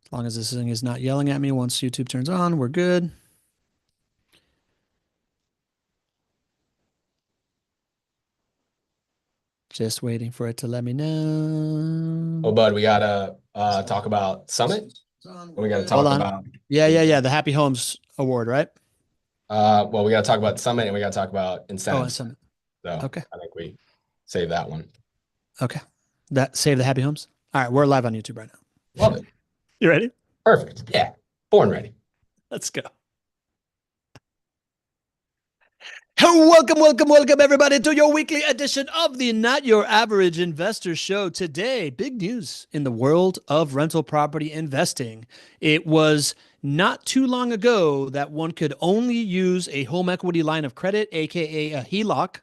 As long as this thing is not yelling at me once YouTube turns on, we're good. Just waiting for it to let me Oh, know. bud, we gotta talk about Summit. We gotta Hold talk on. about Yeah. The Happy Homes Award, right? well, we gotta talk about Summit and we gotta talk about Oh, and incentives. some. So Okay. I think we save that one. Okay. That save the Happy Homes. All right, we're live on YouTube right now. Love it. You ready? Perfect. Yeah. Born ready. Let's go. Welcome, everybody, to your weekly edition of the Not Your Average Investor Show. Today, big news in the world of rental property investing. It was not too long ago that one could only use a home equity line of credit, aka a HELOC,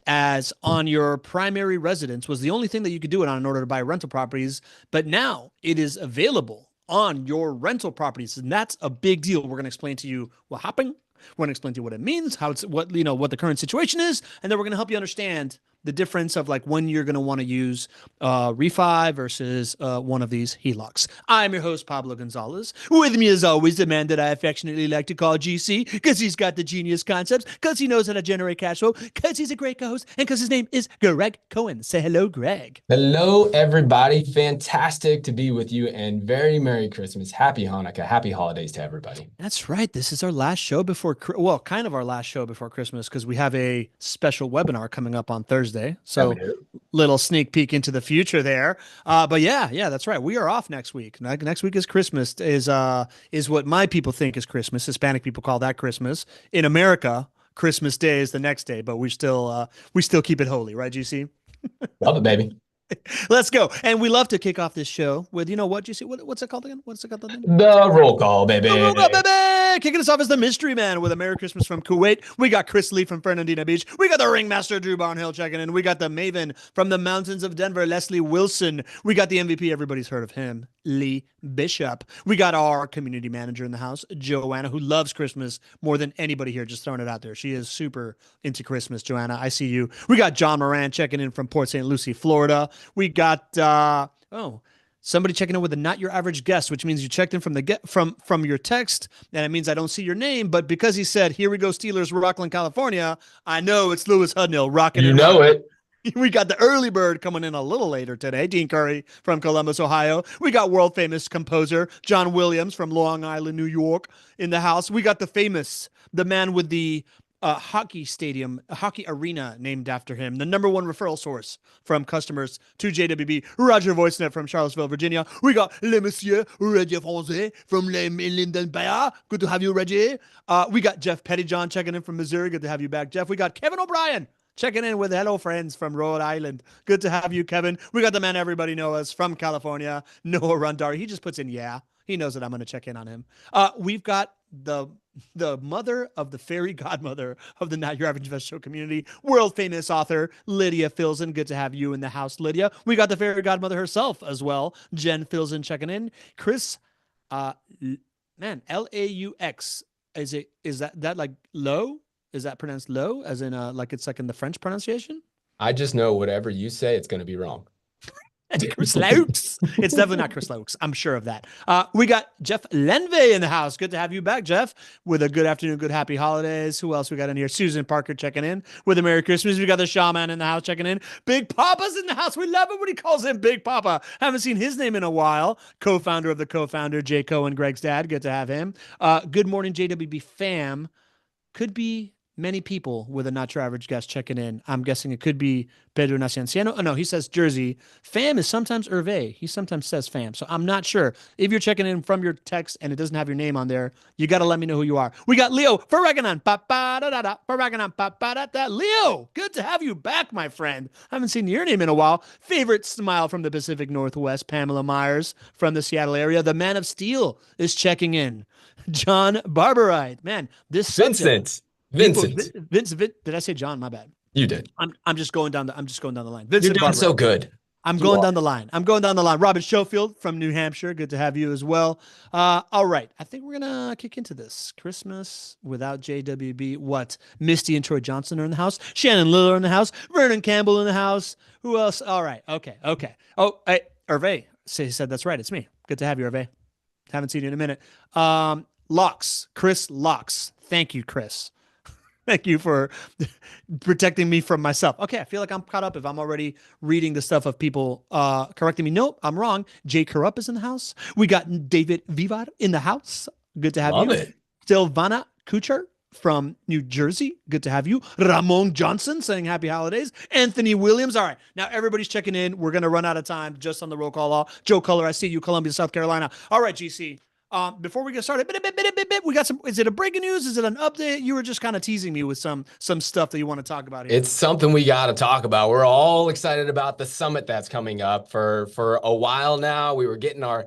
as on your primary residence was the only thing that you could do it on in order to buy rental properties. But now it is available on your rental properties, and that's a big deal. We're going to explain to you what happened. We're going to explain to you what it means, how it's what the current situation is, and then we're going to help you understand the difference of like when you're going to want to use refi versus one of these HELOCs. I'm your host, Pablo Gonzalez. With me, as always, the man that I affectionately like to call GC, because he's got the genius concepts, because he knows how to generate cash flow, because he's a great co-host, and because his name is Greg Cohen. Say hello, Greg. Hello, everybody. Fantastic to be with you and very Merry Christmas. Happy Hanukkah. Happy holidays to everybody. That's right. This is our last show before, well, kind of our last show before Christmas because we have a special webinar coming up on Thursday. Yeah, we So, do. little sneak peek into the future there. But yeah, that's right. We are off next week. Next week is Christmas. Is what my people think is Christmas. Hispanic people call that Christmas. In America, Christmas Day is the next day, but we still keep it holy, right, GC? Love it, baby. Let's go. And we love to kick off this show with, you know what, GC? What's it called again? What's it called again? The roll call, Oh, God, baby. baby! Kicking us off is the Mystery Man with a Merry Christmas from Kuwait. We got Chris Lee from Fernandina Beach. We got the Ringmaster Drew Barnhill checking in. We got the Maven from the mountains of Denver, Leslie Wilson. We got the MVP. Everybody's heard of him, Lee Bishop. We got our community manager in the house, Joanna, who loves Christmas more than anybody here. Just throwing it out there. She is super into Christmas, Joanna. I see you. We got John Moran checking in from Port St. Lucie, Florida. We got somebody checking in with a not your average guest, which means you checked in from the get from your text, and it means I don't see your name. But because he said, "Here we go, Steelers, we're Rockland, California," I know it's Lewis Hudnell rocking You and know rolling. it. We got the early bird coming in a little later today, Dean Curry from Columbus, Ohio. We got world famous composer John Williams from Long Island, New York in the house. We got the man with the hockey stadium, a hockey arena named after him, the number one referral source from customers to JWB, Roger Voicenet from Charlottesville, Virginia. We got Le Monsieur Reggie Francais from Linden Bay. Good to have you, Reggie. We got Jeff Pettyjohn checking in from Missouri. Good to have you back, Jeff. We got Kevin O'Brien checking in with hello friends from Rhode Island. Good to have you, Kevin. We got the man everybody knows from California, Noah Rundari. He just puts in yeah. He knows that I'm going to check in on him. We've got the mother of the fairy godmother of the Not Your Average Investor Show community, world famous author Lydia Filson. Good to have you in the house, Lydia. We got the fairy godmother herself as well, Jen Filson checking in. Chris, uh, man, Laux. Is that like low? Is that pronounced low, as in like it's like in the French pronunciation? I just know whatever you say, it's going to be wrong. Chris Laux. It's definitely not Chris Laux. I'm sure of that. We got Jeff Lenve in the house. Good to have you back, Jeff, with a good afternoon, good happy holidays. Who else we got in here? Susan Parker checking in with a Merry Christmas. We got the Shaman in the house checking in. Big Papa's in the house. We love it when he calls him Big Papa. Haven't seen his name in a while. Co-founder of the co-founder, Jay Cohen, Greg's dad. Good to have him. Good morning, JWB fam. Could be many people with a not your average guest checking in. I'm guessing it could be Pedro Nacianciano. Oh, no, he says Jersey. Fam is sometimes Hervé. He sometimes says fam. So I'm not sure. If you're checking in from your text and it doesn't have your name on there, you got to let me know who you are. We got Leo Ferraganon. Leo, good to have you back, my friend. I haven't seen your name in a while. Favorite smile from the Pacific Northwest, Pamela Myers from the Seattle area. The Man of Steel is checking in. John Barberite. Man, this subject. Vincent. People, Vincent. did I say John? My bad. You did. I'm just going down the line. You're Vincent doing Barber. so good. I'm You going are. down the line. I'm going down the line. Robert Schofield from New Hampshire. Good to have you as well. All right. I think we're gonna kick into this. Christmas without JWB. What? Misty and Troy Johnson are in the house. Shannon Liller in the house. Vernon Campbell in the house. Who else? All right. Okay. Oh, hey, Hervé said that's right. It's me. Good to have you, Hervé. Haven't seen you in a minute. Lux, Chris Lux. Thank you, Chris. Thank you for protecting me from myself. Okay, I feel like I'm caught up if I'm already reading the stuff of people correcting me. Nope, I'm wrong. Jay Carup is in the house. We got David Vivar in the house. Good to have Love you. it. Silvana Kuchar from New Jersey. Good to have you. Ramon Johnson saying happy holidays. Anthony Williams. All right, now everybody's checking in. We're going to run out of time just on the roll call. Joe Culler, I see you, Columbia, South Carolina. All right, GC. Before we get started, we got some. Is it a breaking news? Is it an update? You were just kind of teasing me with some stuff that you want to talk about here. It's something we got to talk about. We're all excited about the summit that's coming up. For a while now, we were getting our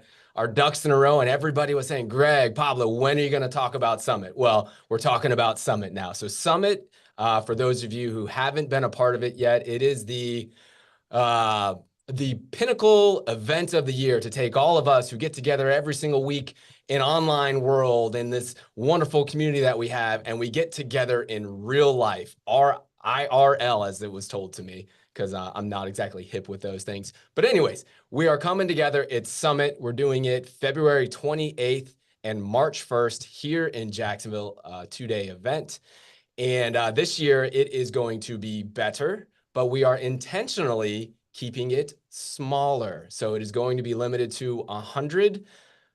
ducks in a row, and everybody was saying, Greg, Pablo, when are you going to talk about Summit? Well, we're talking about Summit now. So Summit, for those of you who haven't been a part of it yet, it is the pinnacle event of the year to take all of us who get together every single week in online world in this wonderful community that we have, and we get together in real life, IRL, as it was told to me, because I'm not exactly hip with those things. But anyways, we are coming together. It's Summit. We're doing it February 28th and March 1st here in Jacksonville, a 2-day event. And this year it is going to be better, but we are intentionally keeping it smaller. So it is going to be limited to 100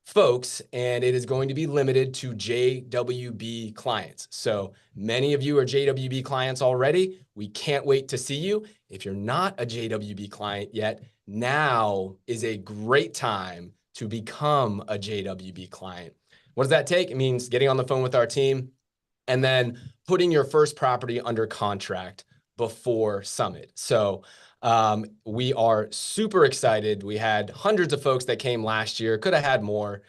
folks, and it is going to be limited to JWB clients. So many of you are JWB clients already. We can't wait to see you. If you're not a JWB client yet, now is a great time to become a JWB client. What does that take? It means getting on the phone with our team and then putting your first property under contract before Summit. So we are super excited. We had hundreds of folks that came last year, could have had more.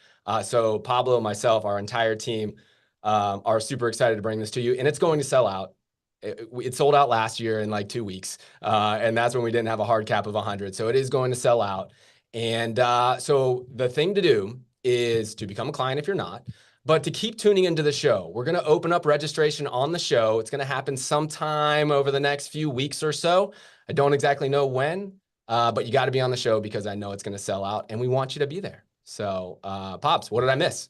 So Pablo, myself, our entire team are super excited to bring this to you, and it's going to sell out. It sold out last year in like 2 weeks, and that's when we didn't have a hard cap of 100. So it is going to sell out. And so the thing to do is to become a client if you're not, but to keep tuning into the show. We're going to open up registration on the show. It's going to happen sometime over the next few weeks or so. I don't exactly know when, but you got to be on the show because I know it's going to sell out and we want you to be there. So, Pops, what did I miss?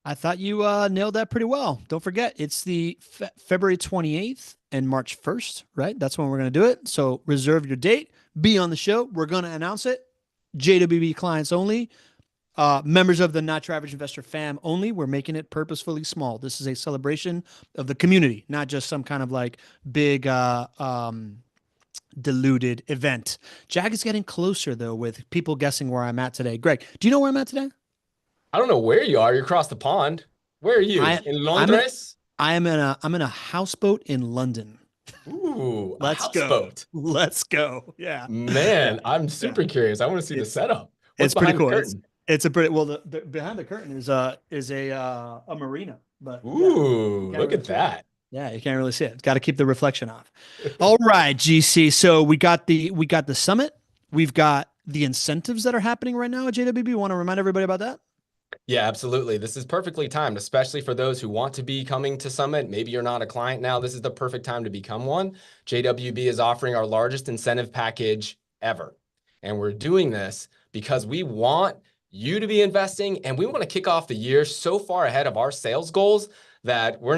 I thought you nailed that pretty well. Don't forget, it's the February 28th and March 1st, right? That's when we're going to do it. So reserve your date. Be on the show. We're going to announce it. JWB clients only. Members of the Not Your Average Investor fam only. We're making it purposefully small. This is a celebration of the community, not just some kind of like big diluted event. Jack is getting closer though with people guessing where I'm at today. Greg, do you know where I'm at today? I don't know where you are. You're across the pond. Where are you? In Londres? I'm in a houseboat in London. Ooh, Let's go. Let's go. Yeah. Man, I'm super curious. I want to see the setup. What's pretty cool. It's a pretty well. The behind the curtain is a marina. But ooh, look at that. Yeah, you can't really see it. It's got to keep the reflection off. All right, GC. So we got the summit. We've got the incentives that are happening right now at JWB. Want to remind everybody about that? Yeah, absolutely. This is perfectly timed, especially for those who want to be coming to Summit. Maybe you're not a client now. This is the perfect time to become one. JWB is offering our largest incentive package ever. And we're doing this because we want you to be investing, and we want to kick off the year so far ahead of our sales goals that we're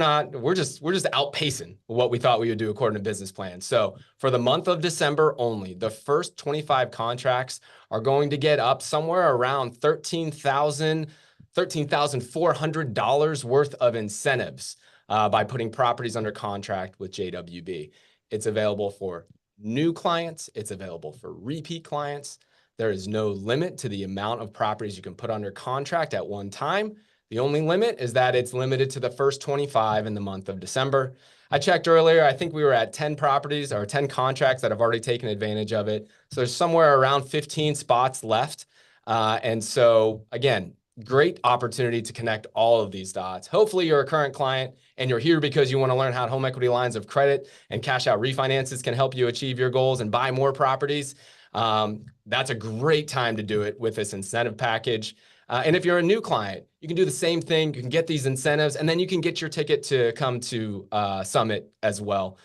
just outpacing what we thought we would do according to business plan. So for the month of December only, the first 25 contracts are going to get up somewhere around $13,400 worth of incentives by putting properties under contract with JWB. It's available for new clients. It's available for repeat clients. There is no limit to the amount of properties you can put under contract at one time. The only limit is that it's limited to the first 25 in the month of December. I checked earlier. I think we were at 10 properties or 10 contracts that have already taken advantage of it. So there's somewhere around 15 spots left. And so again, great opportunity to connect all of these dots. Hopefully you're a current client and you're here because you want to learn how home equity lines of credit and cash out refinances can help you achieve your goals and buy more properties. That's a great time to do it with this incentive package. And if you're a new client, you can do the same thing. You can get these incentives, and then you can get your ticket to come to Summit as well.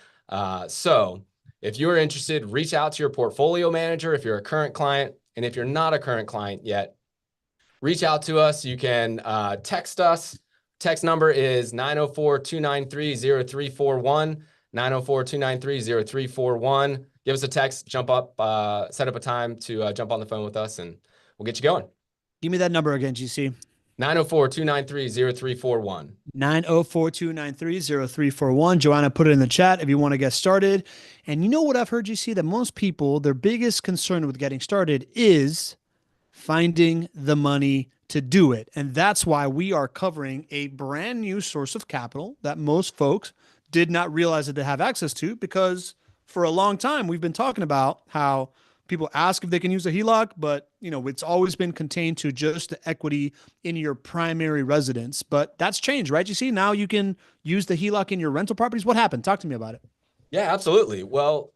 So if you're interested, reach out to your portfolio manager if you're a current client. And if you're not a current client yet, reach out to us. You can text us. Text number is 904-293-0341, 904-293-0341. Give us a text, jump up, set up a time to jump on the phone with us, and we'll get you going. Give me that number again, GC. 904-293-0341. 904-293-0341. Joanna put it in the chat if you want to get started. And you know what I've heard you see, that most people, their biggest concern with getting started is finding the money to do it. And that's why we are covering a brand new source of capital that most folks did not realize that they have access to, because for a long time we've been talking about how people ask if they can use a HELOC, but it's always been contained to just the equity in your primary residence. But that's changed, right? You see, now you can use the HELOC in your rental properties. What happened? Talk to me about it. Yeah, absolutely. Well,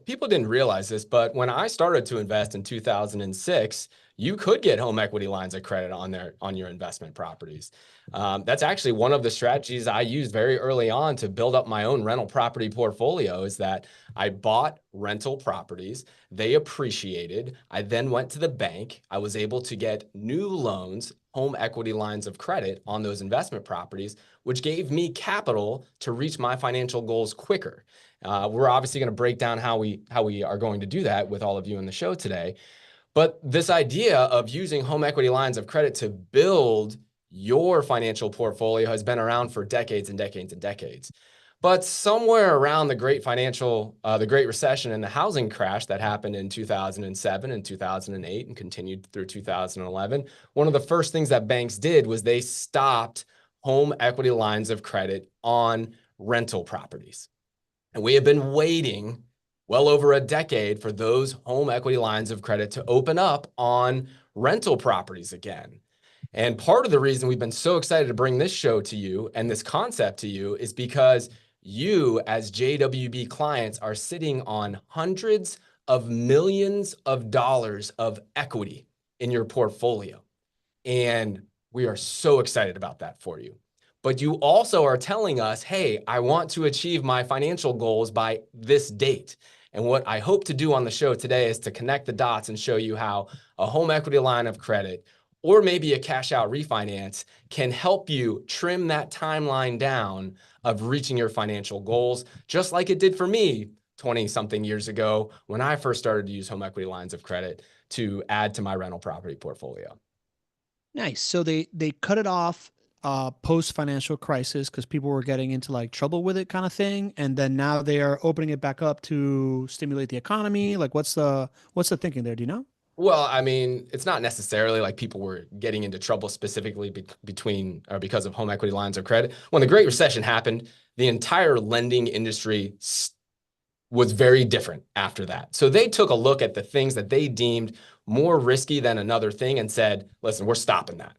people didn't realize this, but when I started to invest in 2006, you could get home equity lines of credit on your investment properties. That's actually one of the strategies I used very early on to build up my own rental property portfolio, is that I bought rental properties, they appreciated. I then went to the bank. I was able to get new loans, home equity lines of credit on those investment properties, which gave me capital to reach my financial goals quicker. We're obviously going to break down how we are going to do that with all of you in the show today. But this idea of using home equity lines of credit to build your financial portfolio has been around for decades and decades and decades. But somewhere around the Great Recession and the housing crash that happened in 2007 and 2008 and continued through 2011, one of the first things that banks did was they stopped home equity lines of credit on rental properties. And we have been waiting well over a decade for those home equity lines of credit to open up on rental properties again. And part of the reason we've been so excited to bring this show to you and this concept to you is because you, as JWB clients, are sitting on hundreds of millions of dollars of equity in your portfolio. And we are so excited about that for you. But you also are telling us, hey, I want to achieve my financial goals by this date. And what I hope to do on the show today is to connect the dots and show you how a home equity line of credit or maybe a cash out refinance can help you trim that timeline down of reaching your financial goals, just like it did for me 20-something years ago when I first started to use home equity lines of credit to add to my rental property portfolio. Nice. So they cut it off post financial crisis because people were getting into like trouble with it, kind of thing, and then now they are opening it back up to stimulate the economy. Like, what's the thinking there? Do you know? Well, I mean, it's not necessarily like people were getting into trouble specifically because of home equity lines of credit. When the Great Recession happened, the entire lending industry was very different after that. So they took a look at the things that they deemed more risky than another thing and said, listen, we're stopping that.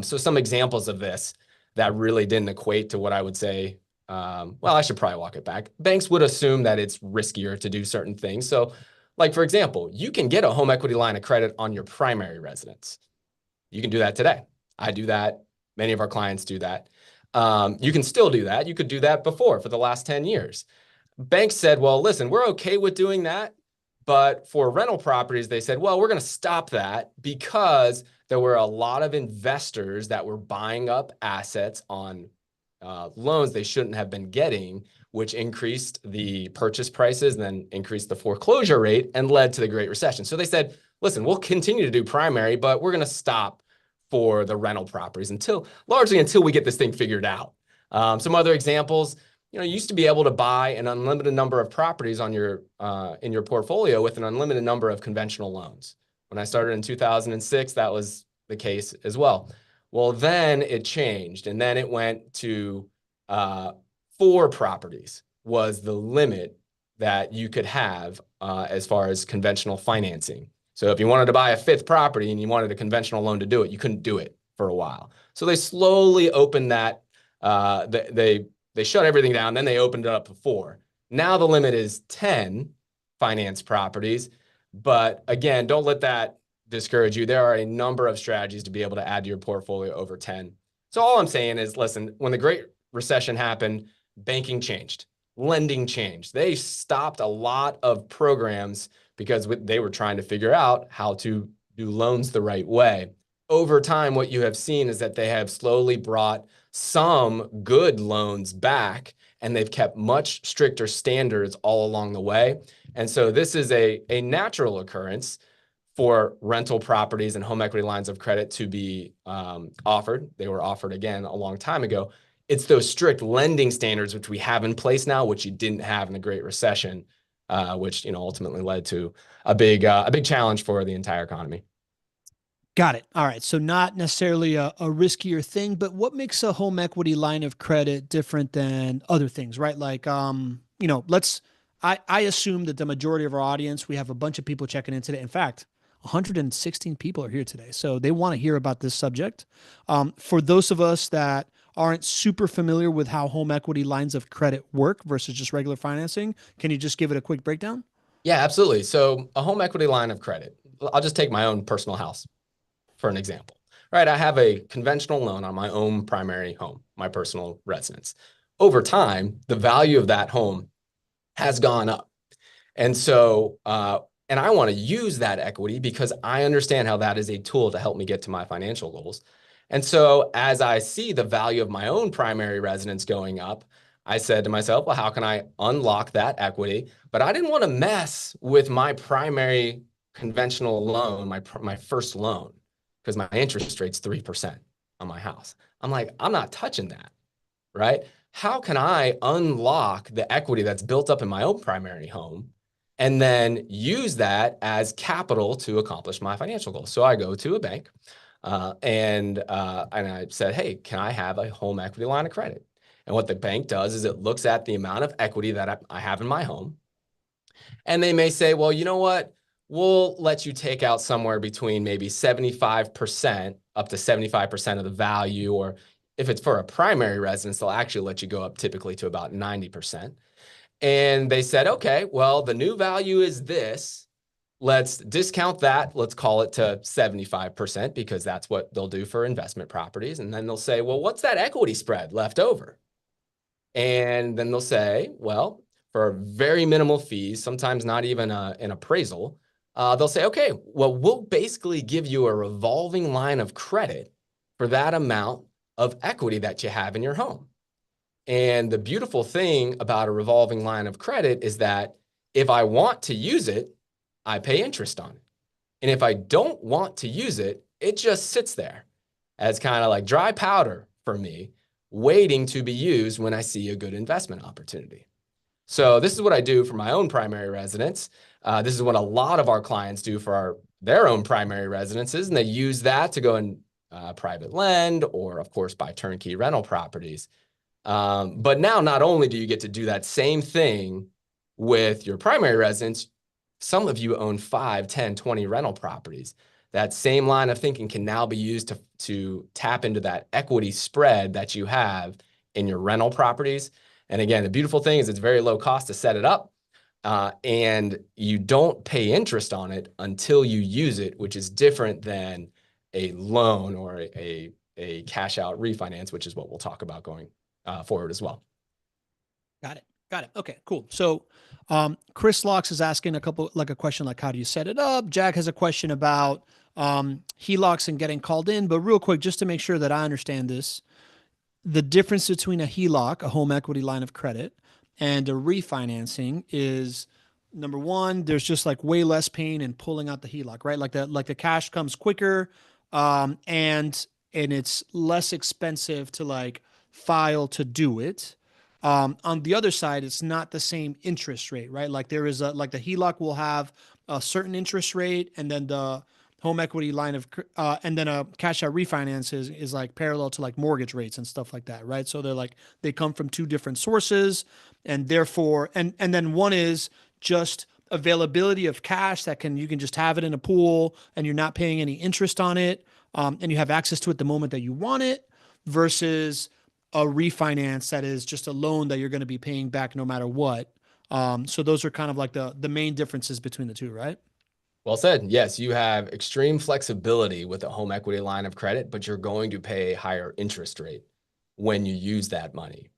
So some examples of this that really didn't equate to what I would say, well, I should probably walk it back. Banks would assume that it's riskier to do certain things. So like, for example, you can get a home equity line of credit on your primary residence. You can do that today. I do that. Many of our clients do that. You can still do that. You could do that before for the last 10 years. Banks said, well, listen, we're okay with doing that. But for rental properties, they said, well, we're going to stop that because there were a lot of investors that were buying up assets on loans they shouldn't have been getting, which increased the purchase prices and then increased the foreclosure rate and led to the Great Recession. So they said, listen, we'll continue to do primary, but we're going to stop for the rental properties largely until we get this thing figured out. Some other examples, you used to be able to buy an unlimited number of properties on your in your portfolio with an unlimited number of conventional loans. When I started in 2006, that was the case as well. Well, then it changed, and then it went to 4 properties was the limit that you could have as far as conventional financing. So if you wanted to buy a 5th property and you wanted a conventional loan to do it, you couldn't do it for a while. So they slowly opened that. They shut everything down. Then they opened it up to 4. Now the limit is 10 finance properties. But again, don't let that discourage you. There are a number of strategies to be able to add to your portfolio over 10. So all I'm saying is, listen, when the Great Recession happened, banking changed, lending changed. They stopped a lot of programs because they were trying to figure out how to do loans the right way. over time, what you have seen is that they have slowly brought some good loans back, and they've kept much stricter standards all along the way. And so this is a natural occurrence for rental properties and home equity lines of credit to be offered. They were offered again a long time ago. It's those strict lending standards which we have in place now, which you didn't have in the Great Recession, which ultimately led to a big challenge for the entire economy. Got it. All right. So not necessarily a riskier thing, but what makes a home equity line of credit different than other things, right? Like, I assume that the majority of our audience, we have a bunch of people checking in today. In fact, 116 people are here today. So they want to hear about this subject. For those of us that aren't super familiar with how home equity lines of credit work versus just regular financing, can you just give it a quick breakdown? Yeah, absolutely. So a home equity line of credit, I'll just take my own personal house for an example, right? I have a conventional loan on my own primary home, my personal residence. Over time, the value of that home has gone up. And so, and I want to use that equity because I understand how that is a tool to help me get to my financial goals. And so as I see the value of my own primary residence going up, I said to myself, well, how can I unlock that equity? But I didn't want to mess with my primary conventional loan, my first loan, because my interest rate's 3% on my house. I'm like, I'm not touching that, right? How can I unlock the equity that's built up in my own primary home and then use that as capital to accomplish my financial goals? So I go to a bank and I said, hey, can I have a home equity line of credit? And what the bank does is it looks at the amount of equity that I have in my home. And they may say, well, you know what? We'll let you take out somewhere between maybe 75% up to 75% of the value, or if it's for a primary residence, they'll actually let you go up typically to about 90%. And they said, okay, well, the new value is this. Let's discount that. Let's call it to 75% because that's what they'll do for investment properties. And then they'll say, well, what's that equity spread left over? And then they'll say, well, for very minimal fees, sometimes not even an appraisal, they'll say, okay, well, we'll basically give you a revolving line of credit for that amount of equity that you have in your home. And the beautiful thing about a revolving line of credit is that if I want to use it, I pay interest on it. And if I don't want to use it, it just sits there as kind of like dry powder for me, waiting to be used when I see a good investment opportunity. So this is what I do for my own primary residence. This is what a lot of our clients do for their own primary residences, and they use that to go and private lend or, of course, buy turnkey rental properties. But now not only do you get to do that same thing with your primary residence, some of you own 5, 10, 20 rental properties. That same line of thinking can now be used to tap into that equity spread that you have in your rental properties. And again, the beautiful thing is it's very low cost to set it up, and you don't pay interest on it until you use it, which is different than a loan or a cash out refinance, which is what we'll talk about going forward as well. Got it. Got it. Okay, cool. So Chris Locks is asking a question like, how do you set it up? Jack has a question about HELOCs and getting called in. But real quick, just to make sure that I understand this, the difference between a HELOC, a home equity line of credit, and a refinancing is, number one, there's just like way less pain in pulling out the HELOC, right? Like the cash comes quicker, and it's less expensive to like file to do it. On the other side, it's not the same interest rate, right? Like there is like the HELOC will have a certain interest rate, and then the home equity line of, and then a cash out refinance is like parallel to like mortgage rates and stuff like that, right? So they come from two different sources, and therefore, and then one is just availability of cash you can just have it in a pool and you're not paying any interest on it, and you have access to it the moment that you want it, versus a refinance that is just a loan that you're going to be paying back no matter what. So those are kind of like the main differences between the two, right? Well said. Yes, you have extreme flexibility with a home equity line of credit, but you're going to pay a higher interest rate when you use that money.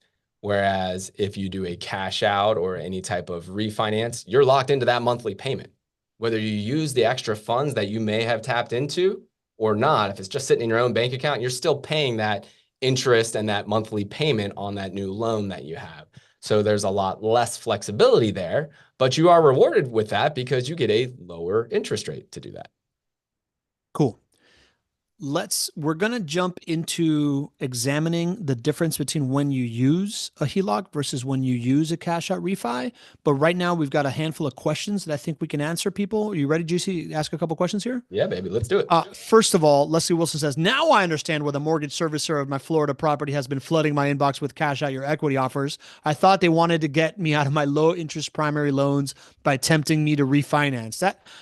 Whereas if you do a cash out or any type of refinance, you're locked into that monthly payment. Whether you use the extra funds that you may have tapped into or not, if it's just sitting in your own bank account, you're still paying that interest and that monthly payment on that new loan that you have. So there's a lot less flexibility there, but you are rewarded with that because you get a lower interest rate to do that. Cool. We're going to jump into examining the difference between when you use a HELOC versus when you use a cash out refi. But right now we've got a handful of questions that I think we can answer people. Are you ready, Juicy? Ask a couple questions here? Yeah, baby. Let's do it. First of all, Leslie Wilson says, now I understand why the mortgage servicer of my Florida property has been flooding my inbox with cash out your equity offers. I thought they wanted to get me out of my low interest primary loans by tempting me to refinance.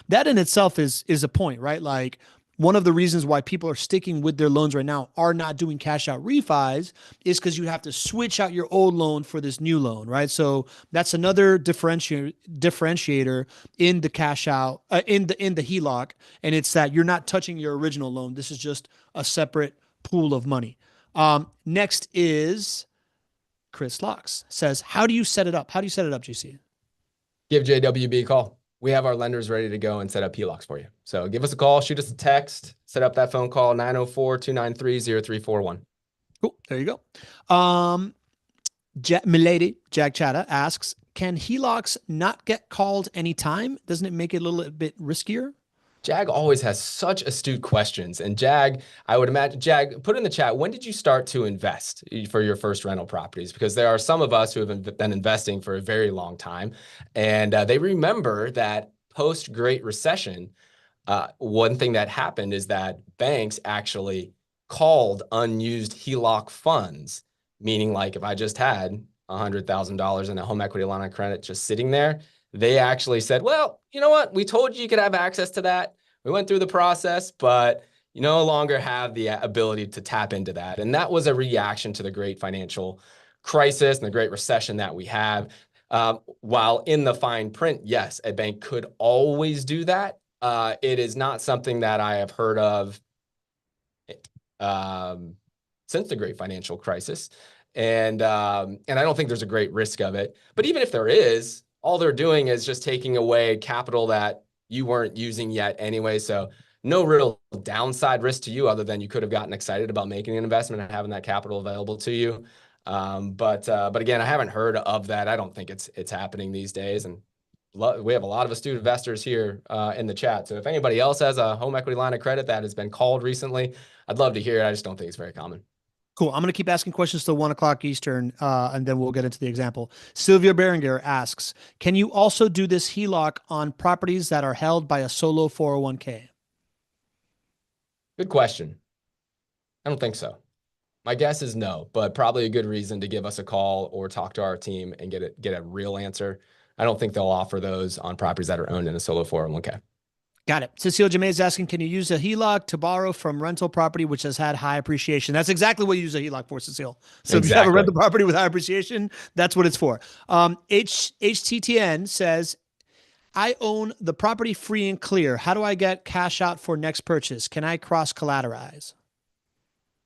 That in itself is a point, right? Like, one of the reasons why people are sticking with their loans right now are not doing cash out refis is because you have to switch out your old loan for this new loan, right? So that's another differentiator in the cash out, in the HELOC, and it's that you're not touching your original loan. This is just a separate pool of money. Next is Chris Locks says, how do you set it up? How do you set it up, GC? Give JWB a call. We have our lenders ready to go and set up HELOCs for you. So give us a call, shoot us a text, set up that phone call, 904-293-0341. Cool. There you go. Milady, Jag Chatta asks, can HELOCs not get called anytime? Doesn't it make it a little bit riskier? Jag always has such astute questions. And Jag, I would imagine, Jag, put in the chat, when did you start to invest for your first rental properties? Because there are some of us who have been investing for a very long time. And they remember that post-Great Recession, one thing that happened is that banks actually called unused HELOC funds, meaning like if I just had $100,000 in a home equity line of credit just sitting there, they actually said, well, you know what? We told you could have access to that. We went through the process, but you no longer have the ability to tap into that. And that was a reaction to the great financial crisis and the Great Recession that we have. While in the fine print, yes, a bank could always do that. It is not something that I have heard of since the great financial crisis. And I don't think there's a great risk of it. But even if there is, all they're doing is just taking away capital that you weren't using yet anyway. So no real downside risk to you other than you could have gotten excited about making an investment and having that capital available to you. But again, I haven't heard of that. I don't think it's happening these days. And we have a lot of astute investors here in the chat. So if anybody else has a home equity line of credit that has been called recently, I'd love to hear it. I just don't think it's very common. Cool. I'm going to keep asking questions till 1 o'clock Eastern, and then we'll get into the example. Sylvia Berenger asks, can you also do this HELOC on properties that are held by a solo 401k? Good question. I don't think so. My guess is no, but probably a good reason to give us a call or talk to our team and get a real answer. I don't think they'll offer those on properties that are owned in a solo 401k. Got it. Cecile Jamay is asking, can you use a HELOC to borrow from rental property which has had high appreciation? That's exactly what you use a HELOC for, Cecile. So If you have a rental property with high appreciation, that's what it's for. HTTN says, I own the property free and clear. How do I get cash out for next purchase? Can I cross collateralize?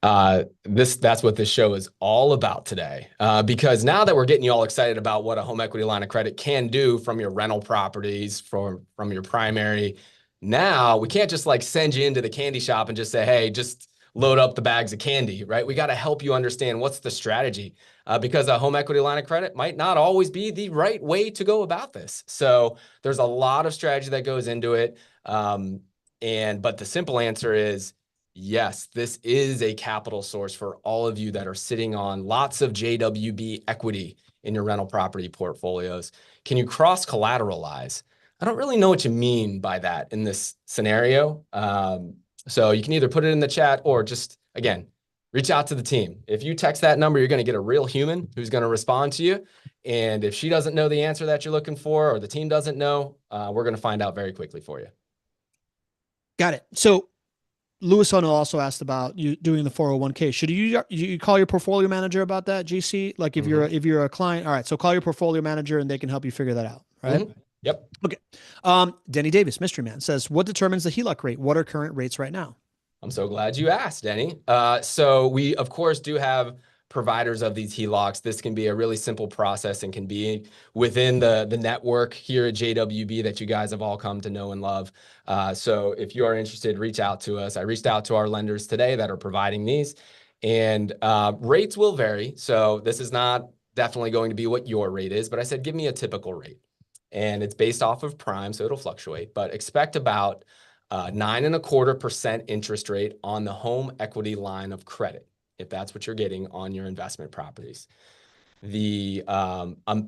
That's what this show is all about today. Because now that we're getting you all excited about what a home equity line of credit can do from your rental properties, from your primary, now we can't just like send you into the candy shop and just say, hey, just load up the bags of candy, right? We got to help you understand what's the strategy, because a home equity line of credit might not always be the right way to go about this. So there's a lot of strategy that goes into it. But the simple answer is, yes, this is a capital source for all of you that are sitting on lots of JWB equity in your rental property portfolios. Can you cross collateralize? I don't really know what you mean by that in this scenario. So you can either put it in the chat or just, again, reach out to the team. If you text that number, you're going to get a real human who's going to respond to you. And if she doesn't know the answer that you're looking for, or the team doesn't know, we're going to find out very quickly for you. Got it. So Louis Ono also asked about you doing the 401k. Should you call your portfolio manager about that, GC? Like if you're a client, all right. So call your portfolio manager and they can help you figure that out, right? Yep. Okay. Denny Davis, Mystery Man, says, what determines the HELOC rate? What are current rates right now? I'm so glad you asked, Denny. So we, of course, do have providers of these HELOCs, this can be a really simple process and can be within the network here at JWB that you guys have all come to know and love. So if you are interested, reach out to us. I reached out to our lenders today that are providing these, and rates will vary. So this is not definitely going to be what your rate is, but I said, give me a typical rate. And it's based off of prime, so it'll fluctuate, but expect about 9.25% interest rate on the home equity line of credit, if that's what you're getting on your investment properties. The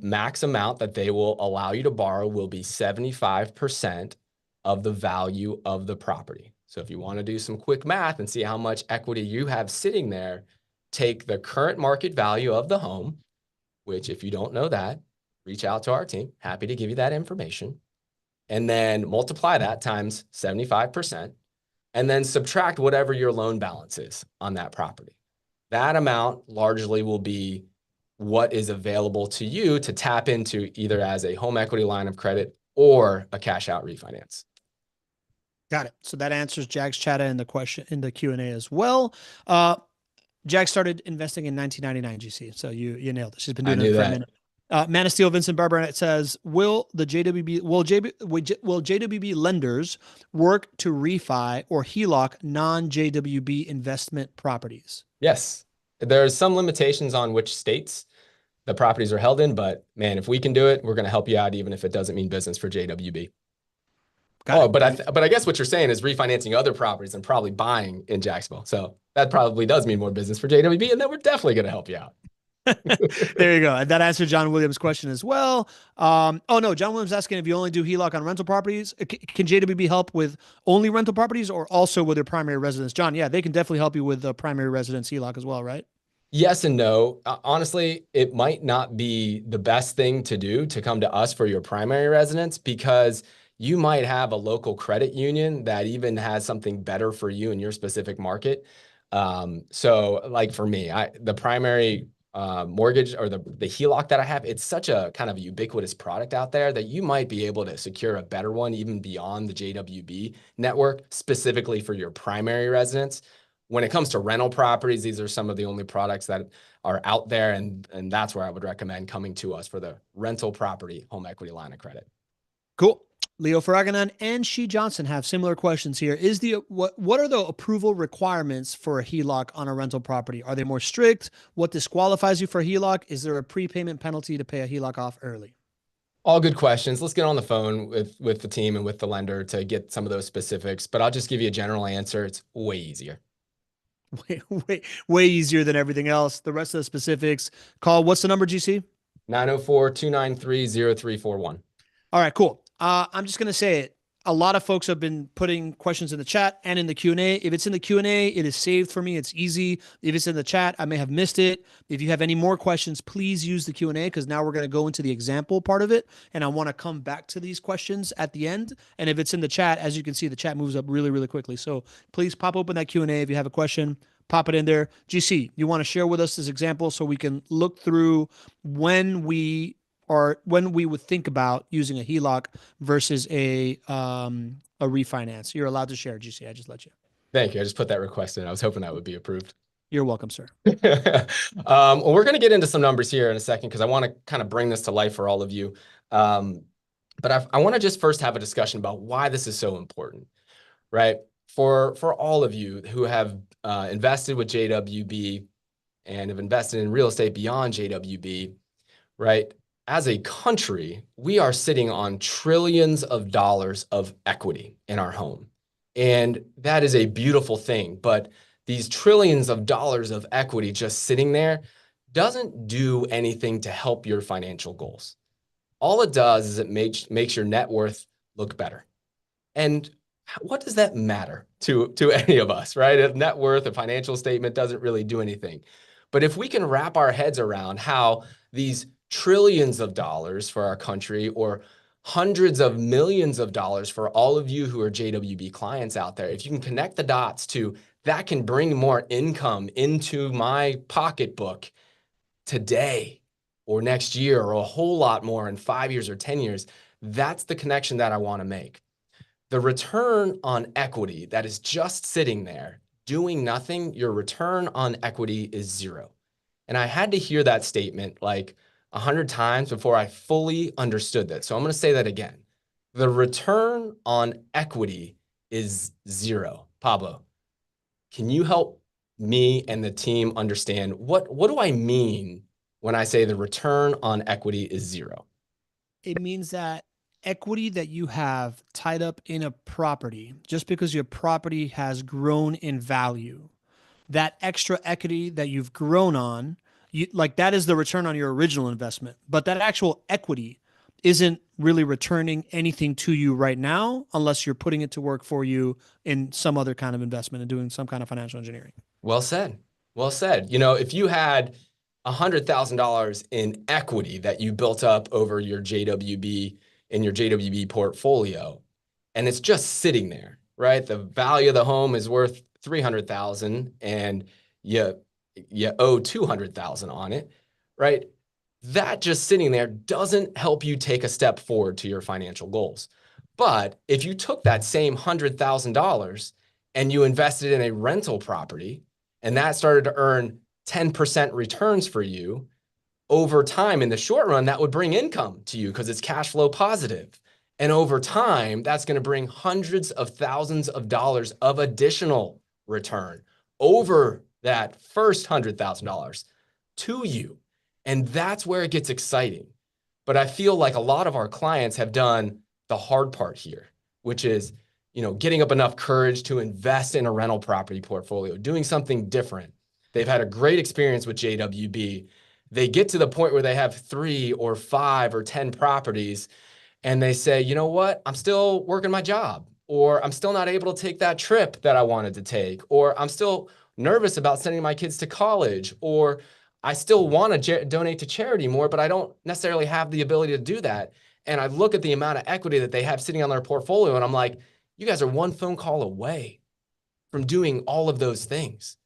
max amount that they will allow you to borrow will be 75% of the value of the property. So if you want to do some quick math and see how much equity you have sitting there, take the current market value of the home, which if you don't know that, reach out to our team. Happy to give you that information. And then multiply that times 75%, and then subtract whatever your loan balance is on that property. That amount largely will be what is available to you to tap into either as a home equity line of credit or a cash out refinance. Got it. So that answers Jack's chatter in the question in the Q&A as well. Jack started investing in 1999, GC. So you nailed it. She's been doing it for a minute. Man of Steel, Vincent Barber says, will JWB lenders work to refi or HELOC non-JWB investment properties? Yes. There's some limitations on which states the properties are held in, but man, if we can do it, we're going to help you out, even if it doesn't mean business for JWB. But I guess what you're saying is refinancing other properties and probably buying in Jacksonville. So that probably does mean more business for JWB, and then we're definitely going to help you out. There you go. That answered John Williams' question as well. Oh no, John Williams asking if you only do HELOC on rental properties. Can JWB help with only rental properties or also with their primary residence? John, yeah, they can definitely help you with the primary residence HELOC as well, right? Yes and no. Honestly, it might not be the best thing to do to come to us for your primary residence, because you might have a local credit union that even has something better for you in your specific market. So like for me, the primary mortgage or the HELOC that I have, it's such a kind of a ubiquitous product out there that you might be able to secure a better one even beyond the JWB network, specifically for your primary residence. When it comes to rental properties, these are some of the only products that are out there, and that's where I would recommend coming to us for the rental property home equity line of credit. Cool. Leo Faraganan and She Johnson have similar questions here. What are the approval requirements for a HELOC on a rental property? Are they more strict? What disqualifies you for a HELOC? Is there a prepayment penalty to pay a HELOC off early? All good questions. Let's get on the phone with the team and with the lender to get some of those specifics, but I'll just give you a general answer. It's way easier. Way easier than everything else. The rest of the specifics, call. What's the number, GC? 904-293-0341. All right, cool. I'm just going to say it. A lot of folks have been putting questions in the chat and in the Q&A. If it's in the Q&A, it is saved for me. It's easy. If it's in the chat, I may have missed it. If you have any more questions, please use the Q&A, because now we're going to go into the example part of it, and I want to come back to these questions at the end. And if it's in the chat, as you can see, the chat moves up really, really quickly. So please pop open that Q&A if you have a question. Pop it in there. GC, you want to share with us this example so we can look through when we would think about using a HELOC versus a refinance. You're allowed to share, GC. I just let you. Thank you. I just put that request in. I was hoping that would be approved. You're welcome, sir. Well, we're going to get into some numbers here in a second, because I want to kind of bring this to life for all of you. But I want to just first have a discussion about why this is so important, right? For all of you who have invested with JWB and have invested in real estate beyond JWB, right? As a country, we are sitting on trillions of dollars of equity in our home. And that is a beautiful thing. But these trillions of dollars of equity just sitting there doesn't do anything to help your financial goals. All it does is it makes your net worth look better. And what does that matter to any of us, right? If net worth, a financial statement doesn't really do anything. But if we can wrap our heads around how these trillions of dollars for our country, or hundreds of millions of dollars for all of you who are JWB clients out there, if you can connect the dots to that can bring more income into my pocketbook today or next year, or a whole lot more in 5 years or 10 years, that's the connection that I want to make. The return on equity that is just sitting there doing nothing, your return on equity is zero. And I had to hear that statement like 100 times before I fully understood that. So I'm going to say that again. The return on equity is zero. Pablo, can you help me and the team understand what do I mean when I say the return on equity is zero? It means that equity that you have tied up in a property, just because your property has grown in value, that extra equity that you've grown on, like that is the return on your original investment. But that actual equity isn't really returning anything to you right now unless you're putting it to work for you in some other kind of investment and doing some kind of financial engineering. Well said. Well said. If you had $100,000 in equity that you built up over your JWB in your JWB portfolio, and it's just sitting there, right? The value of the home is worth 300,000 and you owe 200,000 on it, right? That just sitting there doesn't help you take a step forward to your financial goals. But if you took that same $100,000 and you invested in a rental property and that started to earn 10% returns for you over time, in the short run, that would bring income to you because it's cash flow positive. And over time, that's going to bring hundreds of thousands of dollars of additional return over that first $100,000 to you. And that's where it gets exciting. But I feel like a lot of our clients have done the hard part here, which is, getting up enough courage to invest in a rental property portfolio, doing something different. They've had a great experience with JWB. They get to the point where they have 3 or 5 or 10 properties and they say, you know what, I'm still working my job, or I'm still not able to take that trip that I wanted to take, or I'm still nervous about sending my kids to college, or I still want to donate to charity more, but I don't necessarily have the ability to do that. And I look at the amount of equity that they have sitting on their portfolio and I'm like, you guys are one phone call away from doing all of those things.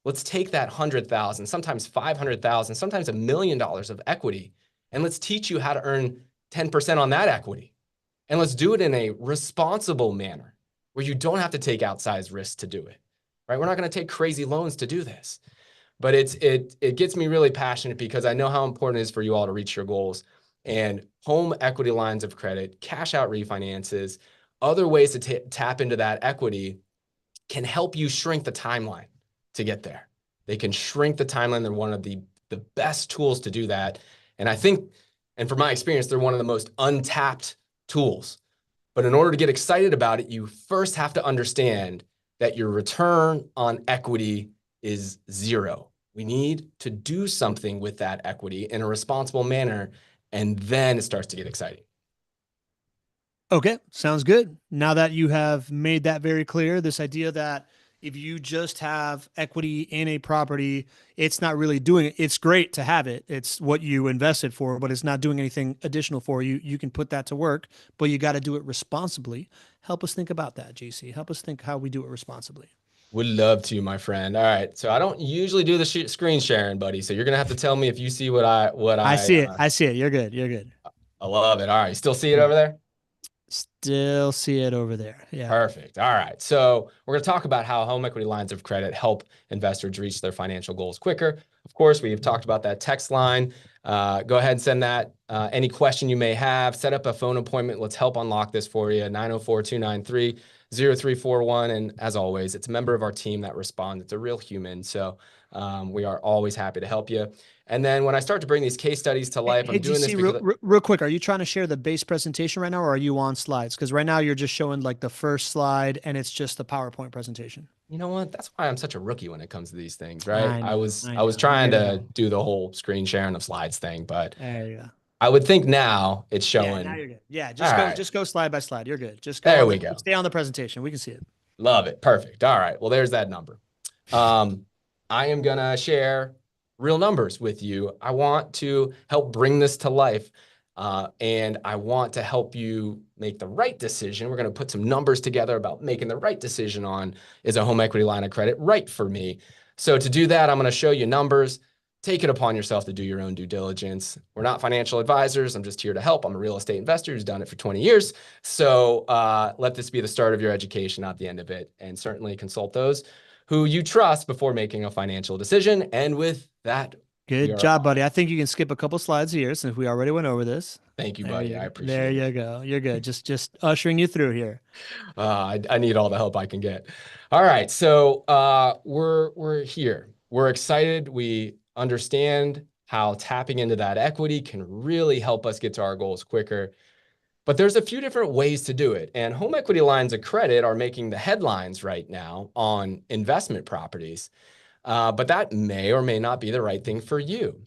Let's take that 100,000, sometimes 500,000, sometimes $1 million of equity, and let's teach you how to earn 10% on that equity. And let's do it in a responsible manner where you don't have to take outsized risks to do it, right? We're not going to take crazy loans to do this. But it gets me really passionate because I know how important it is for you all to reach your goals. And home equity lines of credit, cash out refinances, other ways to tap into that equity can help you shrink the timeline to get there. They can shrink the timeline. They're one of the best tools to do that. And I think, and from my experience, they're one of the most untapped tools. But in order to get excited about it, you first have to understand that your return on equity is zero. We need to do something with that equity in a responsible manner, and then it starts to get exciting. Okay, sounds good. Now that you have made that very clear, this idea that if you just have equity in a property, it's not really doing it. It's great to have it. It's what you invested for, but it's not doing anything additional for you. You can put that to work, but you got to do it responsibly. Help us think about that, JC. Help us think how we do it responsibly. Would love to, my friend. All right. So I don't usually do the screen sharing, buddy. So you're going to have to tell me if you see what I see it. I see it. You're good. You're good. I love it. All right. You still see it over there? Still see it over there. Yeah. Perfect. All right. So we're going to talk about how home equity lines of credit help investors reach their financial goals quicker. Of course, we've talked about that text line. Go ahead and send that. Any question you may have, set up a phone appointment. Let's help unlock this for you. 904-293-0341. And as always, it's a member of our team that responds. It's a real human. So we are always happy to help you. And then when I start to bring these case studies to life, I'm doing this real quick. Are you trying to share the base presentation right now, or are you on slides? Because right now you're just showing like the first slide and it's just the PowerPoint presentation. You know what? That's why I'm such a rookie when it comes to these things, right? I was trying to do the whole screen sharing of slides thing, but there you go. I would think now it's showing. Yeah, now you're good. Yeah, just go slide by slide. You're good. Just go. There we go. Stay on the presentation. We can see it. Love it. Perfect. All right. Well, there's that number. I am gonna share real numbers with you. I want to help bring this to life. And I want to help you make the right decision. We're going to put some numbers together about making the right decision on, is a home equity line of credit right for me? So to do that, I'm going to show you numbers. Take it upon yourself to do your own due diligence. We're not financial advisors. I'm just here to help. I'm a real estate investor who's done it for 20 years. So let this be the start of your education, not the end of it. And certainly consult those who you trust before making a financial decision. And with that, We Good are. job, buddy. I think you can skip a couple slides here since we already went over this. Thank you, There buddy. I you, there appreciate it. you go. You're good. Just ushering you through here. I need all the help I can get. All right, so we're here. We're excited. We understand how tapping into that equity can really help us get to our goals quicker. But there's a few different ways to do it. And home equity lines of credit are making the headlines right now on investment properties. But that may or may not be the right thing for you.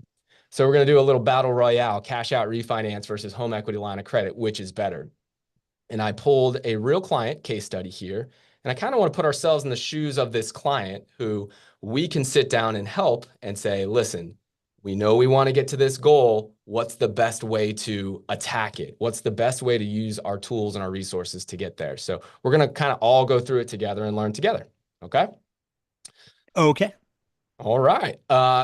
So we're going to do a little battle royale, cash out refinance versus home equity line of credit, which is better. And I pulled a real client case study here. And I kind of want to put ourselves in the shoes of this client who we can sit down and help and say, listen, we know we want to get to this goal. What's the best way to attack it? What's the best way to use our tools and our resources to get there? So we're going to kind of all go through it together and learn together. Okay. Okay. All right.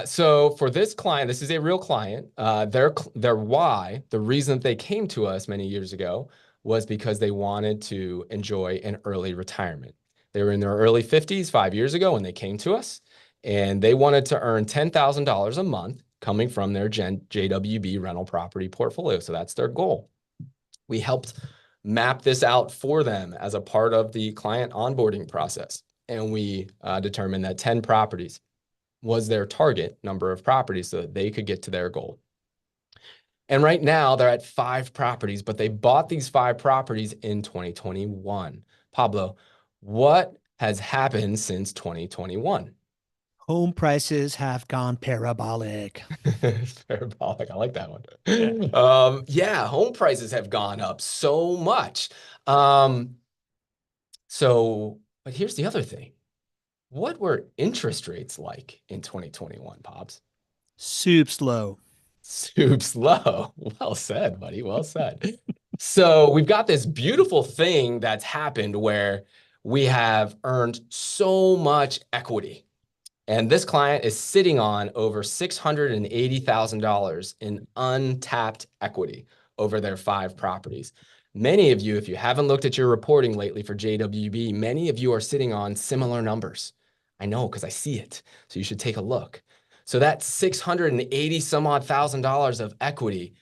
So for this client, this is a real client. Their why, the reason that they came to us many years ago was because they wanted to enjoy an early retirement. They were in their early 50s 5 years ago when they came to us, and they wanted to earn $10,000 a month coming from their JWB rental property portfolio. So that's their goal. We helped map this out for them as a part of the client onboarding process. And we determined that 10 properties was their target number of properties so that they could get to their goal. And right now they're at 5 properties, but they bought these 5 properties in 2021. Pablo, what has happened since 2021? Home prices have gone parabolic. Parabolic. I like that one. Yeah, home prices have gone up so much. But here's the other thing. What were interest rates like in 2021, Pops? Soup's low. Soup's low. Well said, buddy. Well said. So we've got this beautiful thing that's happened where we have earned so much equity. And this client is sitting on over $680,000 in untapped equity over their 5 properties. Many of you, if you haven't looked at your reporting lately for JWB, many of you are sitting on similar numbers. I know because I see it. So you should take a look. So that's 680 some odd $1,000 of equity.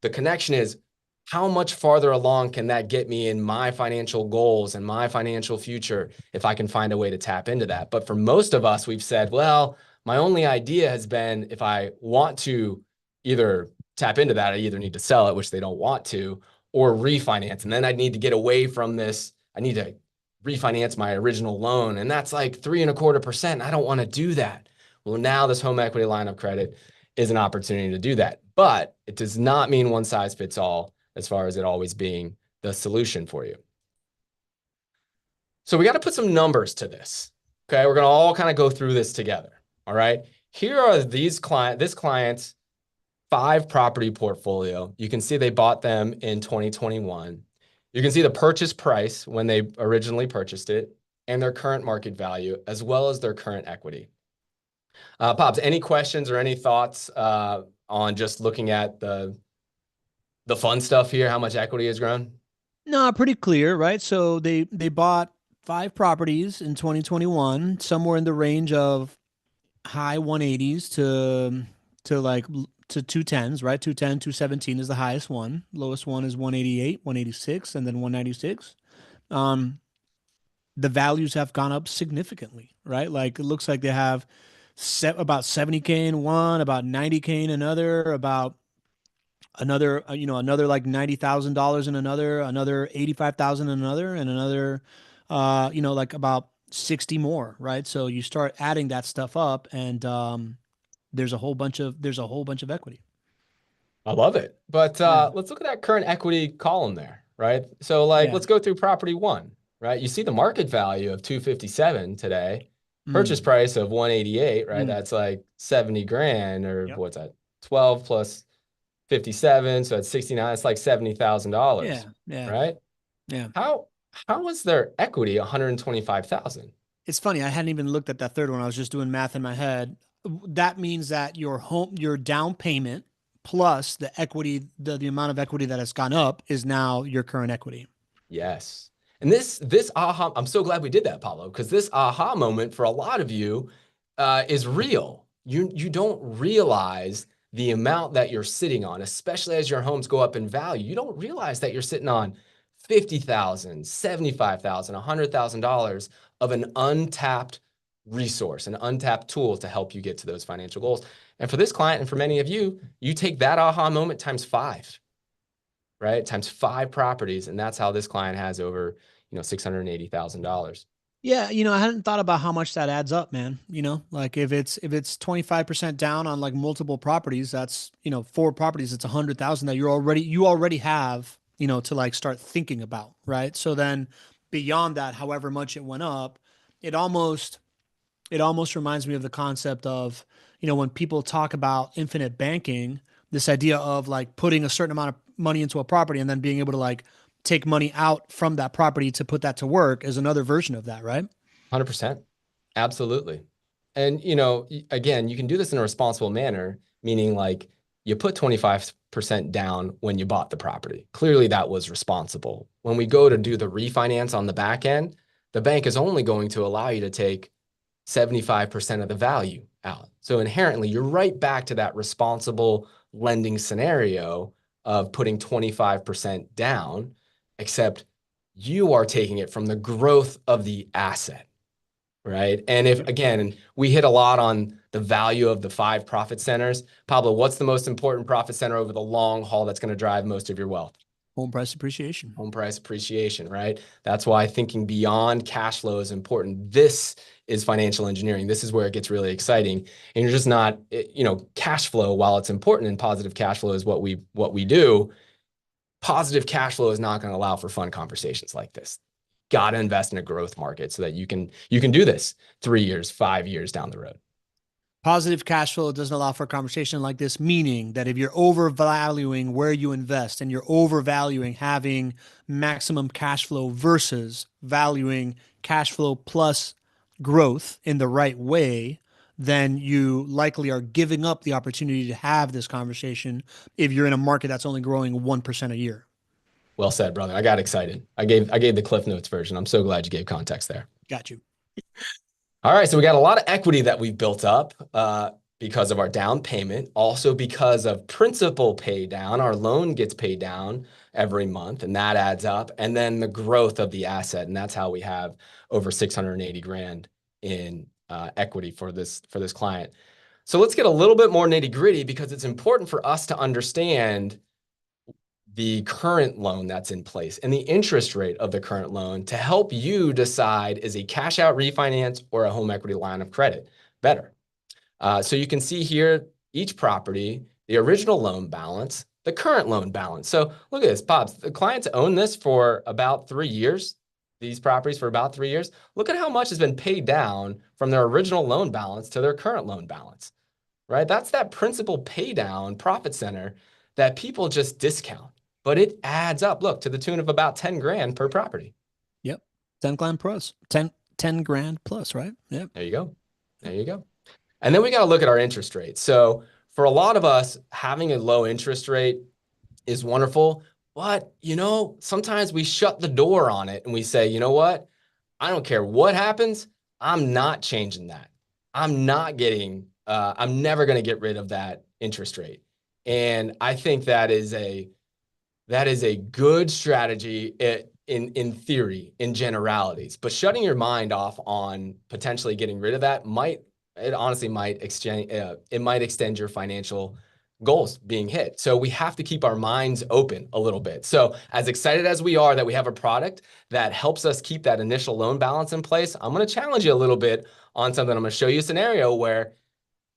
The connection is, how much farther along can that get me in my financial goals and my financial future if I can find a way to tap into that? But for most of us, we've said, well, my only idea has been if I want to either tap into that, I either need to sell it, which they don't want to, or refinance. And then I need to get away from this. I need to refinance my original loan. And that's like 3.25%. I don't want to do that. Well, now this home equity line of credit is an opportunity to do that. But it does not mean one size fits all, as far as it always being the solution for you. So we got to put some numbers to this. Okay, we're going to all kind of go through this together. All right, here are this client's 5 property portfolio. You can see they bought them in 2021. You can see the purchase price when they originally purchased it and their current market value, as well as their current equity. Pops, any questions or any thoughts on just looking at the fun stuff here, how much equity has grown? No, pretty clear, right? So they bought 5 properties in 2021, somewhere in the range of high 180s to like to 210s, right? 210, 217 is the highest one. Lowest one is 188, 186, and then 196. The values have gone up significantly, right? Like it looks like they have about 70K in one, about 90K in another, about another another like $90,000 in another 85,000 in another, and another like about 60 more, right? So you start adding that stuff up, and there's a whole bunch of equity. I love it. But Yeah. let's look at that current equity column there, right? So like, Yeah. let's go through property 1, right? You see the market value of 257 today, purchase Mm. price of 188, right? Mm. That's like 70 grand, or Yep. what's that? 12 plus 57, so that's 69. It's like $70,000, Yeah. Yeah. right? Yeah. How was their equity 125,000? It's funny. I hadn't even looked at that third one. I was just doing math in my head. That means that your down payment plus the equity, the amount of equity that has gone up is now your current equity. Yes. And this I'm so glad we did that, Paulo, because this aha moment for a lot of you is real. you don't realize the amount that you're sitting on, especially as your homes go up in value. You don't realize that you're sitting on $50,000, $75,000, $100,000 of an untapped resource, an untapped tool to help you get to those financial goals. And for this client and for many of you, you take that aha moment times 5, right? Times 5 properties. And that's how this client has over, $680,000. Yeah, I hadn't thought about how much that adds up, man. Like if it's 25% down on like multiple properties, that's 4 properties, it's 100,000 that you already have, to like start thinking about, right? So then beyond that, however much it went up, it almost reminds me of the concept of, when people talk about infinite banking, this idea of like putting a certain amount of money into a property and then being able to like take money out from that property to put that to work is another version of that, right? 100%. Absolutely. And, again, you can do this in a responsible manner, meaning like you put 25% down when you bought the property. Clearly that was responsible. When we go to do the refinance on the back end, the bank is only going to allow you to take 75% of the value out. So inherently, you're right back to that responsible lending scenario of putting 25% down, except you are taking it from the growth of the asset, right? And if, again, we hit a lot on the value of the 5 profit centers. Pablo, what's the most important profit center over the long haul that's going to drive most of your wealth? Home price appreciation. Home price appreciation, right? That's why thinking beyond cash flow is important. This is financial engineering. This is where it gets really exciting. And you're just not, cash flow, while it's important and positive cash flow is what we do, positive cash flow is not going to allow for fun conversations like this. Got to invest in a growth market so that you can do this 3 years, 5 years down the road. Positive cash flow doesn't allow for a conversation like this, meaning that if you're overvaluing where you invest and you're overvaluing having maximum cash flow versus valuing cash flow plus growth in the right way, then you likely are giving up the opportunity to have this conversation if you're in a market that's only growing 1% a year. Well said, brother. I got excited. I gave the Cliff Notes version. I'm so glad you gave context there. Got you. All right, so we got a lot of equity that we've built up because of our down payment, also because of principal pay down. Our loan gets paid down every month, and that adds up. And then the growth of the asset, and that's how we have over 680 grand in equity for this client. So let's get a little bit more nitty gritty because it's important for us to understand the current loan that's in place and the interest rate of the current loan to help you decide, is a cash out refinance or a home equity line of credit better? So you can see here, each property, the original loan balance, the current loan balance. So look at this, Pops. The clients own this for about 3 years, these properties for about 3 years. Look at how much has been paid down from their original loan balance to their current loan balance, right? That's that principal pay down profit center that people just discount. But it adds up, look, to the tune of about 10 grand per property. Yep. 10 grand plus. 10 grand plus, right? Yep. There you go. There you go. And then we got to look at our interest rate. So for a lot of us, having a low interest rate is wonderful. But, sometimes we shut the door on it and we say, you know what? I don't care what happens. I'm not changing that. I'm never going to get rid of that interest rate. And I think that is a good strategy in theory, in generalities, but shutting your mind off on potentially getting rid of that might extend your financial goals being hit. So we have to keep our minds open a little bit. So as excited as we are that we have a product that helps us keep that initial loan balance in place, I'm going to challenge you a little bit on something. I'm going to show you a scenario where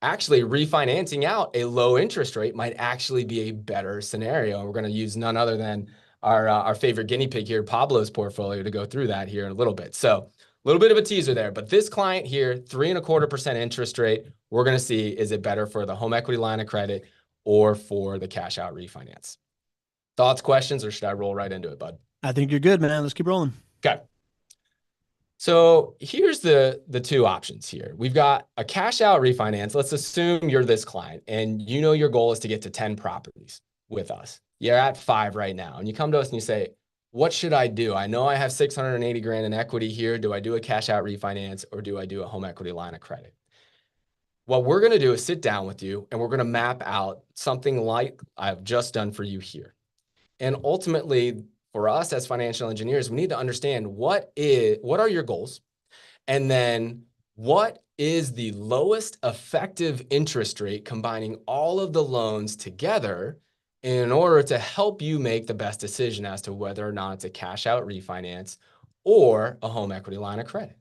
actually refinancing out a low interest rate might actually be a better scenario. We're going to use none other than our favorite guinea pig here, Pablo's portfolio, to go through that here in a little bit. So a little bit of a teaser there, but this client here, 3.25% interest rate, we're going to see, is it better for the home equity line of credit or for the cash out refinance? Thoughts, questions, or should I roll right into it, bud? I think you're good, man. Let's keep rolling. Okay. So here's the 2 options here. We've got a cash out refinance. Let's assume you're this client and your goal is to get to 10 properties with us. You're at 5 right now. And you come to us and you say, what should I do? I know I have 680 grand in equity here. Do I do a cash out refinance or do I do a home equity line of credit? what we're going to do is sit down with you and we're going to map out something like I've just done for you here. And ultimately, for us as financial engineers, we need to understand what are your goals, and then what is the lowest effective interest rate combining all of the loans together in order to help you make the best decision as to whether or not it's a cash out refinance or a home equity line of credit.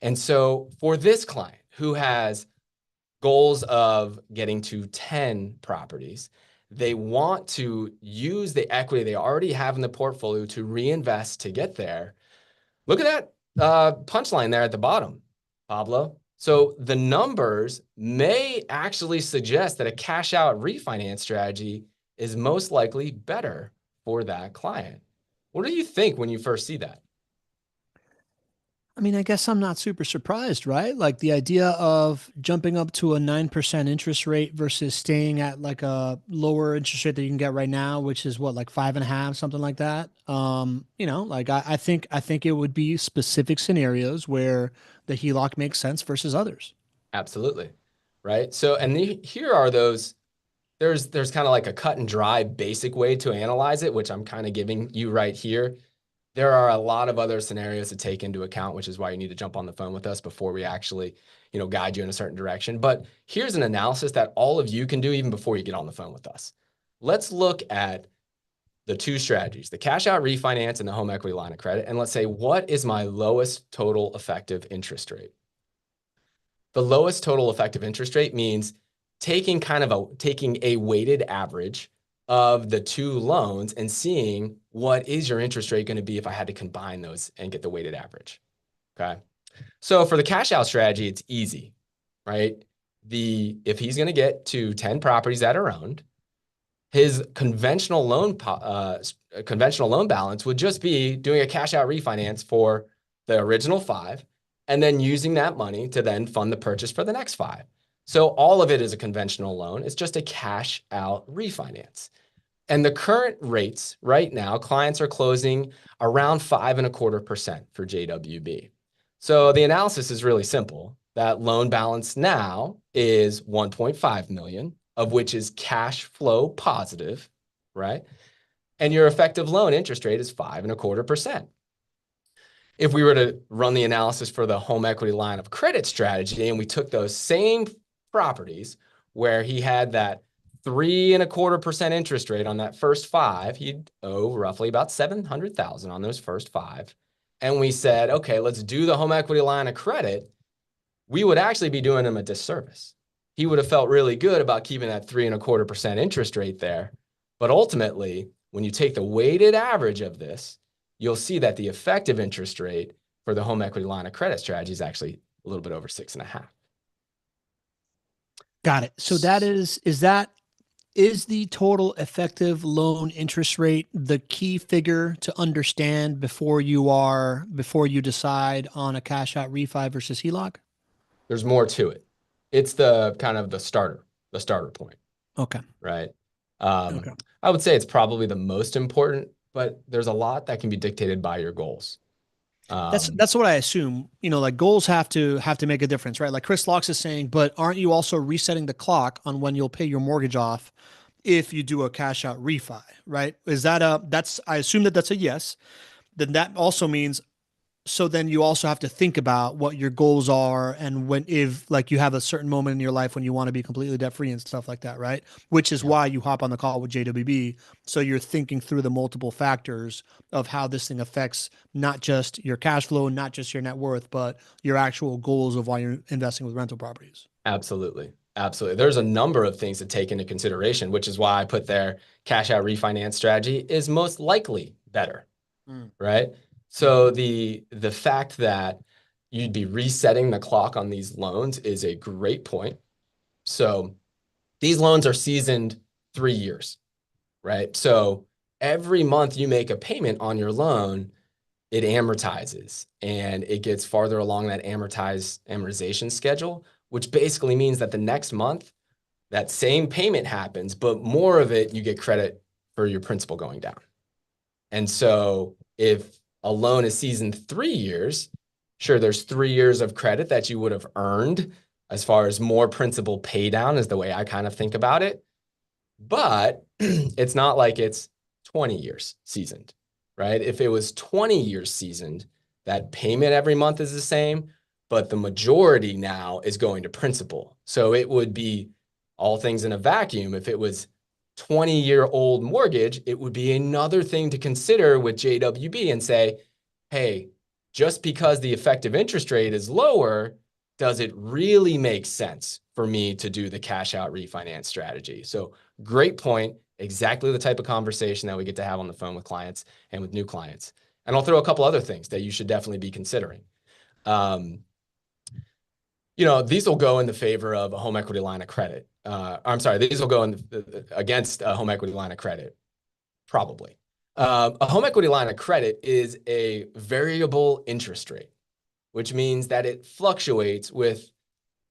And so for this client who has goals of getting to 10 properties, they want to use the equity they already have in the portfolio to reinvest to get there. Look at that punchline there at the bottom, Pablo. So the numbers may actually suggest that a cash out refinance strategy is most likely better for that client. What do you think when you first see that? I mean, I guess I'm not super surprised, right? Like the idea of jumping up to a 9% interest rate versus staying at like a lower interest rate that you can get right now, which is what, like 5.5, something like that. Like I think it would be specific scenarios where the HELOC makes sense versus others. Absolutely. Right. So, and here are those, there's kind of like a cut and dry basic way to analyze it, which I'm kind of giving you right here. There are a lot of other scenarios to take into account, which is why you need to jump on the phone with us before we actually, guide you in a certain direction. But here's an analysis that all of you can do even before you get on the phone with us. Let's look at the two strategies, the cash out refinance and the home equity line of credit. And let's say, what is my lowest total effective interest rate? The lowest total effective interest rate means taking a weighted average of the two loans and seeing what is your interest rate going to be if I had to combine those and get the weighted average. Okay. So for the cash out strategy, it's easy, right? If he's going to get to 10 properties that are owned, his conventional loan balance would just be doing a cash out refinance for the original 5 and then using that money to then fund the purchase for the next 5. So all of it is a conventional loan. It's just a cash out refinance. And the current rates right now, clients are closing around 5.25% for JWB. So the analysis is really simple. That loan balance now is 1.5 million, of which is cash flow positive, right? And your effective loan interest rate is 5.25%. If we were to run the analysis for the home equity line of credit strategy, and we took those same properties where he had that 3.25% interest rate on that first 5, he'd owe roughly about 700,000 on those first 5. And we said, okay, let's do the home equity line of credit. We would actually be doing him a disservice. He would have felt really good about keeping that 3.25% interest rate there. But ultimately, when you take the weighted average of this, you'll see that the effective interest rate for the home equity line of credit strategy is actually a little bit over 6.5. Got it. So is the total effective loan interest rate the key figure to understand before you decide on a cash out refi versus HELOC? There's more to it. It's the kind of the starter point, Okay. right? Okay. I would say it's probably the most important, but there's a lot that can be dictated by your goals. That's what I assume. Like goals have to make a difference, right? Like Chris Locks is saying, but aren't you also resetting the clock on when you'll pay your mortgage off if you do a cash out refi, right? I assume that's a yes. Then that also means, so then you also have to think about what your goals are and if like you have a certain moment in your life when you want to be completely debt free and stuff like that, right? Which is why you hop on the call with JWB. So you're thinking through the multiple factors of how this thing affects not just your cash flow, not just your net worth, but your actual goals of why you're investing with rental properties. Absolutely. Absolutely. There's a number of things to take into consideration, which is why I put their cash out refinance strategy is most likely better, right? So the fact that you'd be resetting the clock on these loans is a great point. So these loans are seasoned 3 years, right? So every month you make a payment on your loan, it amortizes and it gets farther along that amortization schedule, which basically means that the next month that same payment happens, but more of it, you get credit for your principal going down. And so if a loan is seasoned 3 years, sure, there's 3 years of credit that you would have earned as far as more principal pay down is the way I kind of think about it. But it's not like it's 20 years seasoned, right? If it was 20 years seasoned, that payment every month is the same, but the majority now is going to principal. So it would be all things in a vacuum. If it was 20-year-old mortgage, it would be another thing to consider with JWB and say, hey, just because the effective interest rate is lower, does it really make sense for me to do the cash out refinance strategy? So great point. Exactly the type of conversation that we get to have on the phone with clients and with new clients. And I'll throw a couple other things that you should definitely be considering. These will go in the favor of a home equity line of credit. I'm sorry, these will go against a home equity line of credit, probably. A home equity line of credit is a variable interest rate, which means that it fluctuates with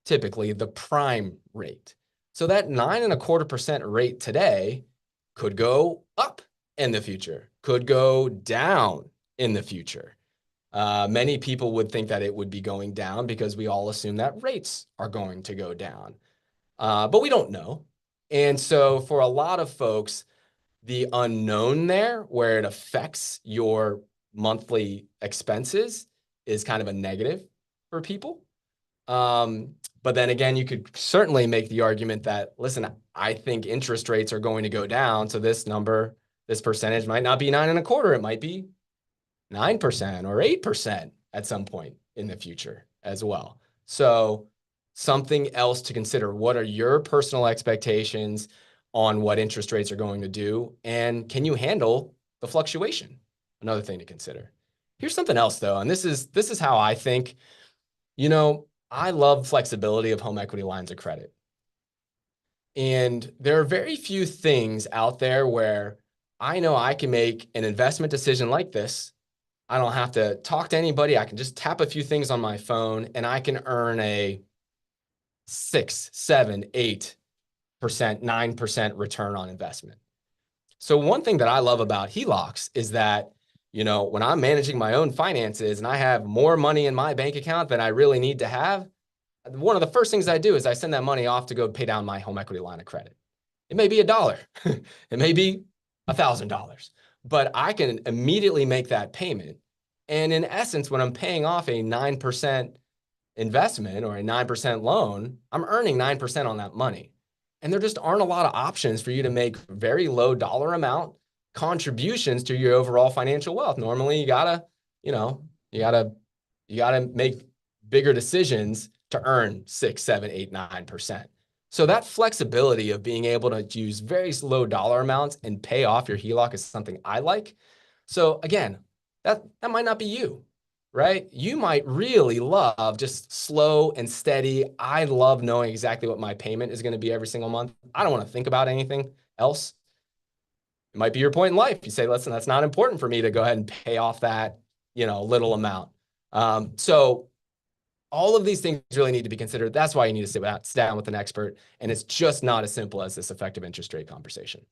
typically the prime rate. So that 9.25% rate today could go up in the future, could go down in the future. Many people would think that it would be going down because we all assume that rates are going to go down. But we don't know. And so for a lot of folks, the unknown there, where it affects your monthly expenses, is kind of a negative for people. But then again, you could certainly make the argument that, listen, I think interest rates are going to go down. So this number, this percentage might not be 9.25%. It might be 9% or 8% at some point in the future as well. So something else to consider. What are your personal expectations on what interest rates are going to do? And can you handle the fluctuation? Another thing to consider. Here's something else though, and this is how I think. I love flexibility of home equity lines of credit. And there are very few things out there where I know I can make an investment decision like this. I don't have to talk to anybody. I can just tap a few things on my phone and I can earn a 6, 7, 8%, 9% return on investment. So one thing that I love about HELOCs is that, when I'm managing my own finances and I have more money in my bank account than I really need to have, one of the first things I do is I send that money off to go pay down my home equity line of credit. It may be $1. It may be $1,000, but I can immediately make that payment. And in essence, when I'm paying off a 9% investment or a 9% loan, I'm earning 9% on that money. And there just aren't a lot of options for you to make very low dollar amount contributions to your overall financial wealth. Normally you gotta make bigger decisions to earn 6, 7, 8, 9%. So that flexibility of being able to use very low dollar amounts and pay off your HELOC is something I like. So again, that might not be you, right? You might really love just slow and steady. I love knowing exactly what my payment is going to be every single month. I don't want to think about anything else. It might be your point in life. You say, listen, that's not important for me to go ahead and pay off that, little amount. So all of these things really need to be considered. That's why you need to sit down with an expert. And it's just not as simple as this effective interest rate conversation.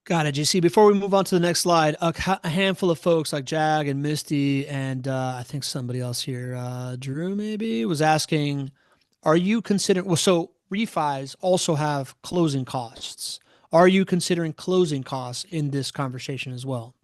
Got it, JC. Before we move on to the next slide, a handful of folks like Jag and Misty, and I think somebody else here, Drew maybe, was asking, are you considering, well, so refis also have closing costs. Are you considering closing costs in this conversation as well?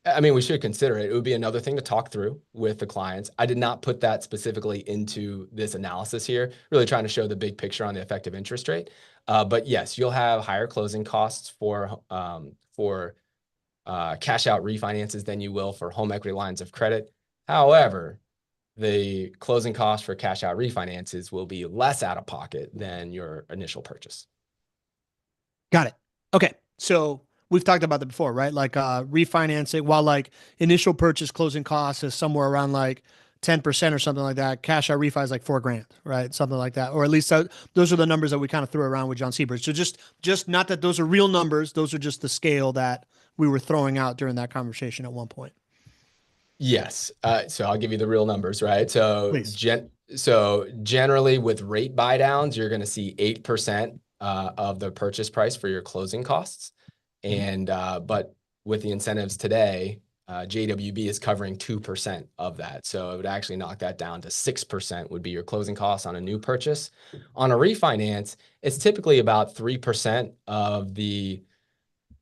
I mean, we should consider it. It would be another thing to talk through with the clients. I did not put that specifically into this analysis here, really trying to show the big picture on the effective interest rate. But yes, you'll have higher closing costs for cash out refinances than you will for home equity lines of credit. However, the closing costs for cash out refinances will be less out of pocket than your initial purchase. Got it. Okay. So we've talked about that before, right? Like refinancing, while like initial purchase closing costs is somewhere around like 10% or something like that. Cash out refi is like $4,000, right? Something like that. Or at least those are the numbers that we kind of threw around with John Seibert. So just not that those are real numbers. Those are just the scale that we were throwing out during that conversation at one point. Yes. So I'll give you the real numbers, right? So, Please. so generally with rate buy downs, you're going to see 8% of the purchase price for your closing costs. And, but with the incentives today, JWB is covering 2% of that. So it would actually knock that down to 6% would be your closing costs on a new purchase. On a refinance, it's typically about 3% of the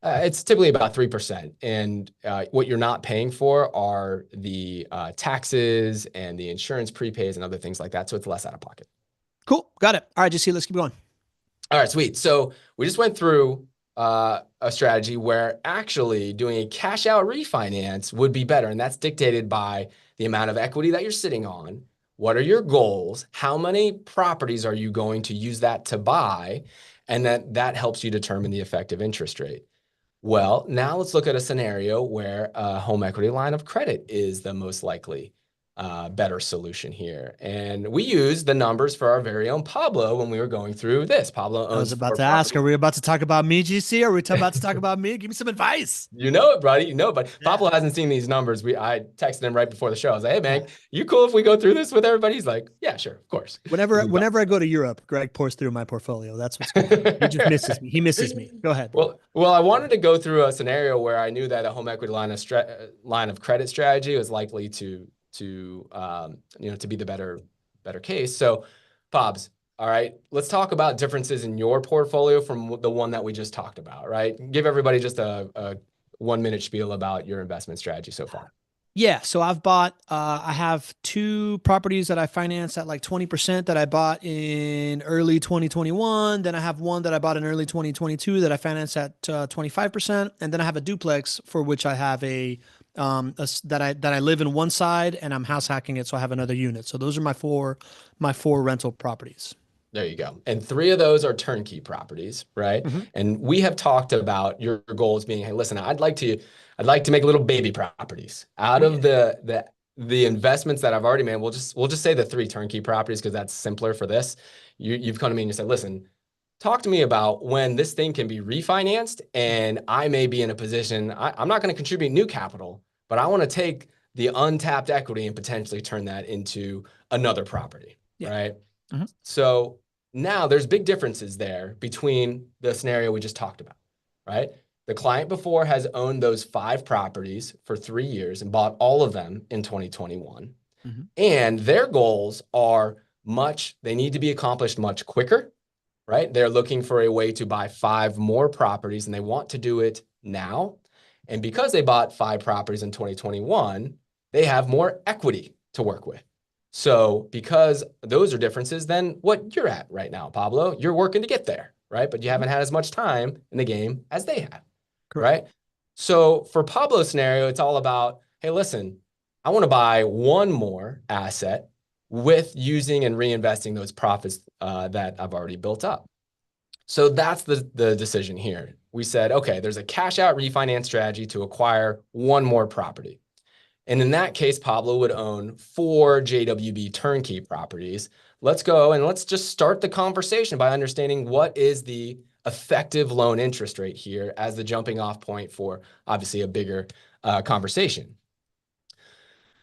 it's typically about 3%. And what you're not paying for are the taxes and the insurance prepays and other things like that. So it's less out of pocket. Cool. Got it. All right, JC, let's keep going. All right, sweet. So we just went through a strategy where actually doing a cash out refinance would be better. And that's dictated by the amount of equity that you're sitting on. What are your goals? How many properties are you going to use that to buy? And that helps you determine the effective interest rate. Well, now let's look at a scenario where a home equity line of credit is the most likely better solution here. And we use the numbers for our very own Pablo when we were going through this. Pablo owns I was about to ask, are we about to talk about me, GC? Are we about to talk about me? Give me some advice. You know it, buddy. You know, but Yeah. Pablo hasn't seen these numbers. I texted him right before the show. I was like, hey, man, you cool if we go through this with everybody? He's like, yeah, sure, of course. Whenever I go to Europe, Greg pours through my portfolio. That's what's going on. He just misses me. He misses me. Go ahead. Well, I wanted to go through a scenario where I knew that a home equity line of credit strategy was likely to be the better case. So, Pobs, all right, let's talk about differences in your portfolio from the one that we just talked about, right? Give everybody just a 1-minute spiel about your investment strategy so far. Yeah, so I have 2 properties that I financed at like 20% that I bought in early 2021. Then I have one that I bought in early 2022 that I financed at 25%. And then I have a duplex for which I have that I live in one side and I'm house hacking it. So I have another unit. So those are my four rental properties. There you go. And 3 of those are turnkey properties, right? Mm-hmm. And we have talked about your goals being, hey, listen, I'd like to make little baby properties out of the investments that I've already made. We'll just say the 3 turnkey properties because that's simpler for this. You've come to me and you said, listen, talk to me about when this thing can be refinanced and I may be in a position, I'm not going to contribute new capital, but I want to take the untapped equity and potentially turn that into another property, right? Mm-hmm. So now there's big differences there between the scenario we just talked about, right? The client before has owned those 5 properties for 3 years and bought all of them in 2021. Mm-hmm. And their goals are they need to be accomplished much quicker, right? They're looking for a way to buy 5 more properties and they want to do it now. And because they bought 5 properties in 2021, they have more equity to work with. So because those are differences than what you're at right now, Pablo, you're working to get there, right? But you haven't had as much time in the game as they have, right? So for Pablo's scenario, it's all about, hey, listen, I want to buy one more asset with using and reinvesting those profits that I've already built up. So that's the decision here. We said, okay, there's a cash out refinance strategy to acquire one more property. And in that case, Pablo would own 4 JWB turnkey properties. Let's go and let's just start the conversation by understanding what is the effective loan interest rate here as the jumping off point for obviously a bigger conversation.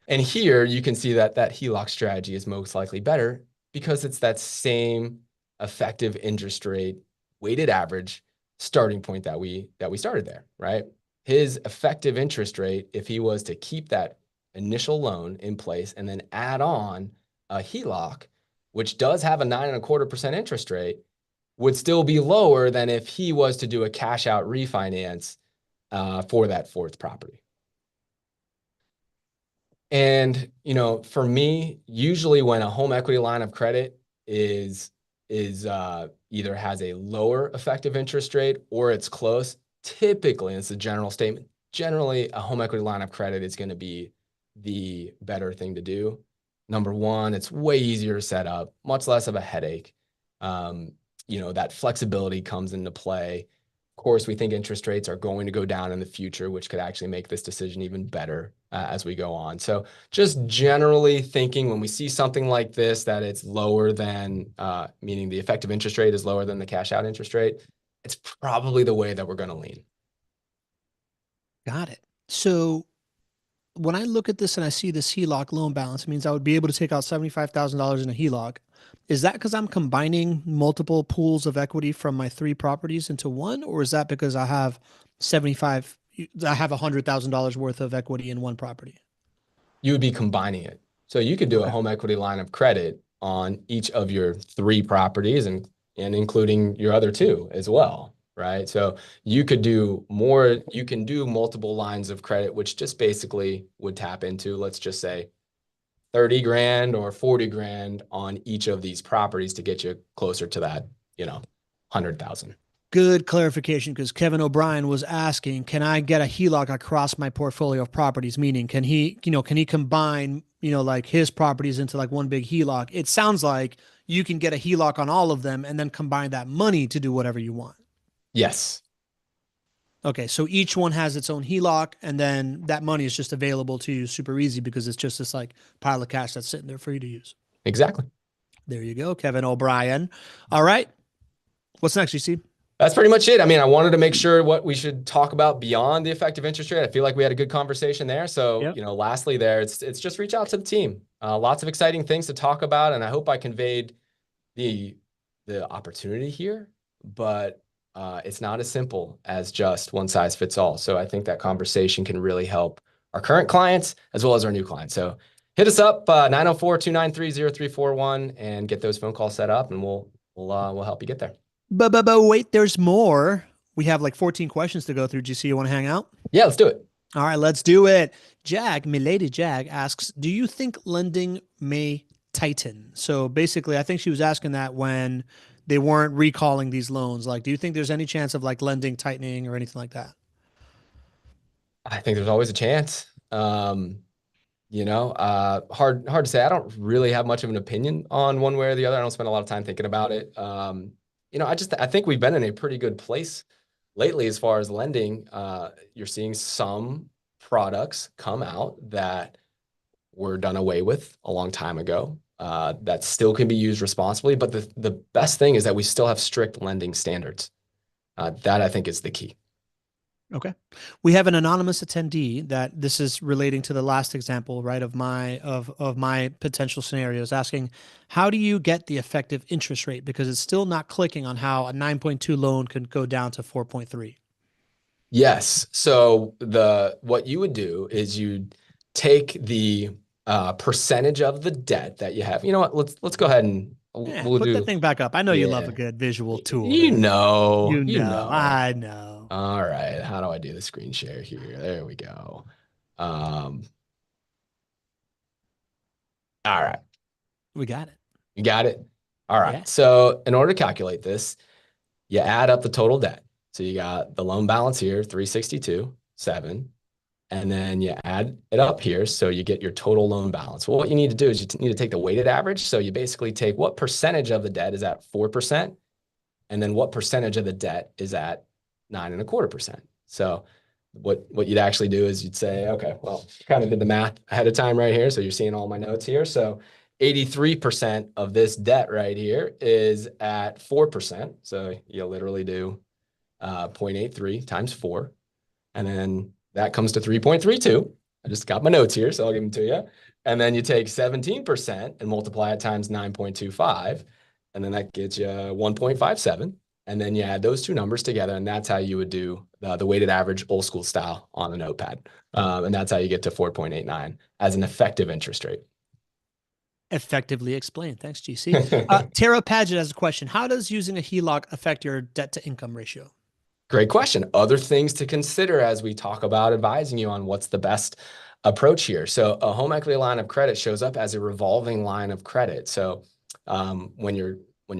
And here you can see that HELOC strategy is most likely better because it's that same effective interest rate weighted average starting point that we started there, right? His effective interest rate, if he was to keep that initial loan in place and then add on a HELOC, which does have a 9.25% interest rate, would still be lower than if he was to do a cash out refinance for that 4th property. And, for me, usually when a home equity line of credit is either has a lower effective interest rate or it's close, typically, and it's a general statement, generally a home equity line of credit is going to be the better thing to do. Number one, it's way easier to set up, much less of a headache. That flexibility comes into play. Of course, we think interest rates are going to go down in the future, which could actually make this decision even better as we go on. So just generally thinking when we see something like this, that it's lower than, meaning the effective interest rate is lower than the cash out interest rate, it's probably the way that we're going to lean. Got it. So when I look at this and I see this HELOC loan balance, it means I would be able to take out $75,000 in a HELOC. Is that because I'm combining multiple pools of equity from my 3 properties into one, or is that because I have 75 I have $100,000 worth of equity in one property. You would be combining it. So you could do a Okay. home equity line of credit on each of your 3 properties and including your other 2 as well, right? So you could do more, you can do multiple lines of credit, which just basically would tap into, let's just say 30 grand or 40 grand on each of these properties to get you closer to that, 100,000. Good clarification, because Kevin O'Brien was asking, can I get a HELOC across my portfolio of properties? Meaning, can he combine, like his properties into like one big HELOC? It sounds like you can get a HELOC on all of them and then combine that money to do whatever you want. Yes. Okay, so each one has its own HELOC, and then that money is just available to you super easy because it's just this like pile of cash that's sitting there for you to use. Exactly. There you go, Kevin O'Brien. All right. What's next, GC? That's pretty much it. I mean, I wanted to make sure what we should talk about beyond the effective interest rate. I feel like we had a good conversation there. So, Yep. Lastly there, it's just reach out to the team. Lots of exciting things to talk about. And I hope I conveyed the opportunity here, but it's not as simple as just one size fits all. So I think that conversation can really help our current clients as well as our new clients. So hit us up, 904-293-0341 and get those phone calls set up and we'll help you get there. But wait, there's more. We have like 14 questions to go through. GC, you want to hang out? Yeah, let's do it. All right, let's do it. Jag, Milady Jag asks, do you think lending may tighten? So basically, I think she was asking that when they weren't recalling these loans. Like, do you think there's any chance of like lending tightening or anything like that? I think there's always a chance. Hard to say. I don't really have much of an opinion on one way or the other. I don't spend a lot of time thinking about it. I think we've been in a pretty good place lately as far as lending. You're seeing some products come out that were done away with a long time ago that still can be used responsibly. But the best thing is that we still have strict lending standards. That I think is the key. Okay. We have an anonymous attendee that this is relating to the last example, right, of my potential scenarios, asking, how do you get the effective interest rate? Because it's still not clicking on how a 9.2 loan could go down to 4.3. Yes. So what you would do is you'd take the percentage of the debt that you have. You know what? Let's go ahead and we'll put do the thing back up. I know you love a good visual tool. You know. I know. All right. How do I do the screen share here? There we go. All right. We got it. You got it? All right. Yeah. So in order to calculate this, you add up the total debt. So you got the loan balance here, 362.7, and then you add it up here. So you get your total loan balance. Well, what you need to do is you need to take the weighted average. So you basically take what percentage of the debt is at 4%, and then what percentage of the debt is at 9.25%. So what you'd actually do is you'd say, okay, well, kind of did the math ahead of time right here. So you're seeing all my notes here. So 83% of this debt right here is at 4%. So you literally do 0.83 times 4. And then that comes to 3.32. I just got my notes here, so I'll give them to you. And then you take 17% and multiply it times 9.25. And then that gets you 1.57. And then you add those two numbers together, and that's how you would do the weighted average old school style on a notepad. And that's how you get to 4.89 as an effective interest rate. Effectively explained. Thanks, GC. Tara Paget has a question. How does using a HELOC affect your debt to income ratio? Great question. Other things to consider as we talk about advising you on what's the best approach here. So a home equity line of credit shows up as a revolving line of credit. So when your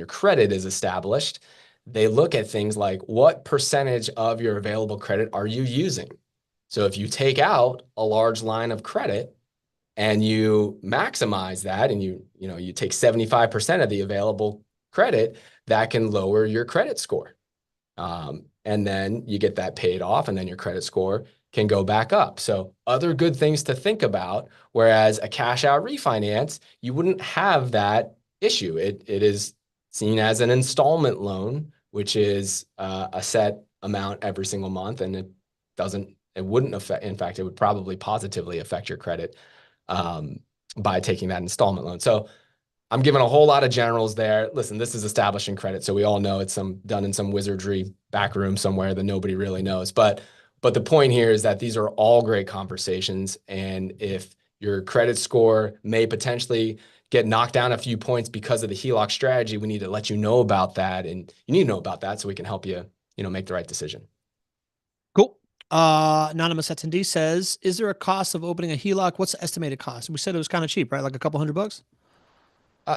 credit is established, they look at things like what percentage of your available credit are you using? So if you take out a large line of credit and you maximize that and you take 75% of the available credit, that can lower your credit score. And then you get that paid off and then your credit score can go back up. So other good things to think about, whereas a cash out refinance, you wouldn't have that issue. It is seen as an installment loan, which is a set amount every single month. And it wouldn't affect, in fact, it would probably positively affect your credit by taking that installment loan. So I'm giving a whole lot of generals there. Listen, this is establishing credit. So we all know it's done in some wizardry back room somewhere that nobody really knows. But But the point here is that these are all great conversations. And if your credit score may potentially get knocked down a few points because of the HELOC strategy, we need to let you know about that. And you need to know about that so we can help you, make the right decision. Cool. Anonymous attendee says, is there a cost of opening a HELOC? What's the estimated cost? We said it was kind of cheap, right? Like a couple $100.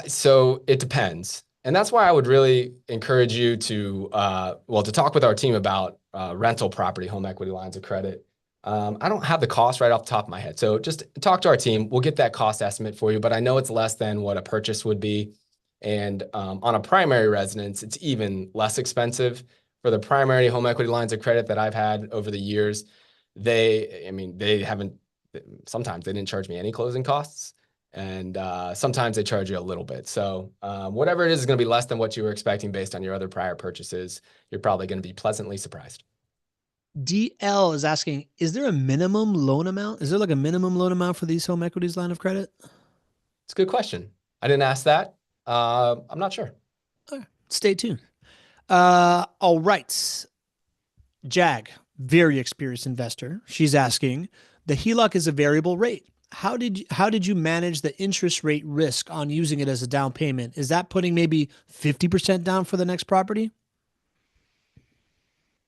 So it depends. And that's why I would really encourage you to, to talk with our team about rental property home equity lines of credit. I don't have the cost right off the top of my head. So just talk to our team. We'll get that cost estimate for you, but I know it's less than what a purchase would be. And on a primary residence, it's even less expensive. For the primary home equity lines of credit that I've had over the years, sometimes they didn't charge me any closing costs. And sometimes they charge you a little bit. So whatever it is going to be less than what you were expecting based on your other prior purchases. You're probably going to be pleasantly surprised. DL is asking, is there a minimum loan amount? Is there like a minimum loan amount for these home equities line of credit? It's a good question. I didn't ask that. I'm not sure. All right, stay tuned. All right. Jag, very experienced investor. She's asking, the HELOC is a variable rate. How did you manage the interest rate risk on using it as a down payment? Is that putting maybe 50% down for the next property?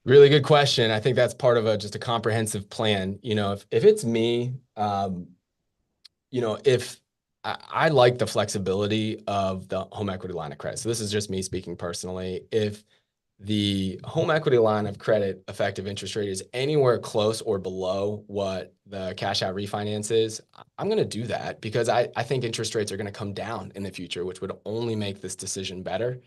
Really good question. I think that's part of just a comprehensive plan. If it's me, if I like the flexibility of the home equity line of credit. So this is just me speaking personally. If the home equity line of credit effective interest rate is anywhere close or below what the cash out refinance is, I'm going to do that because I think interest rates are going to come down in the future, which would only make this decision better.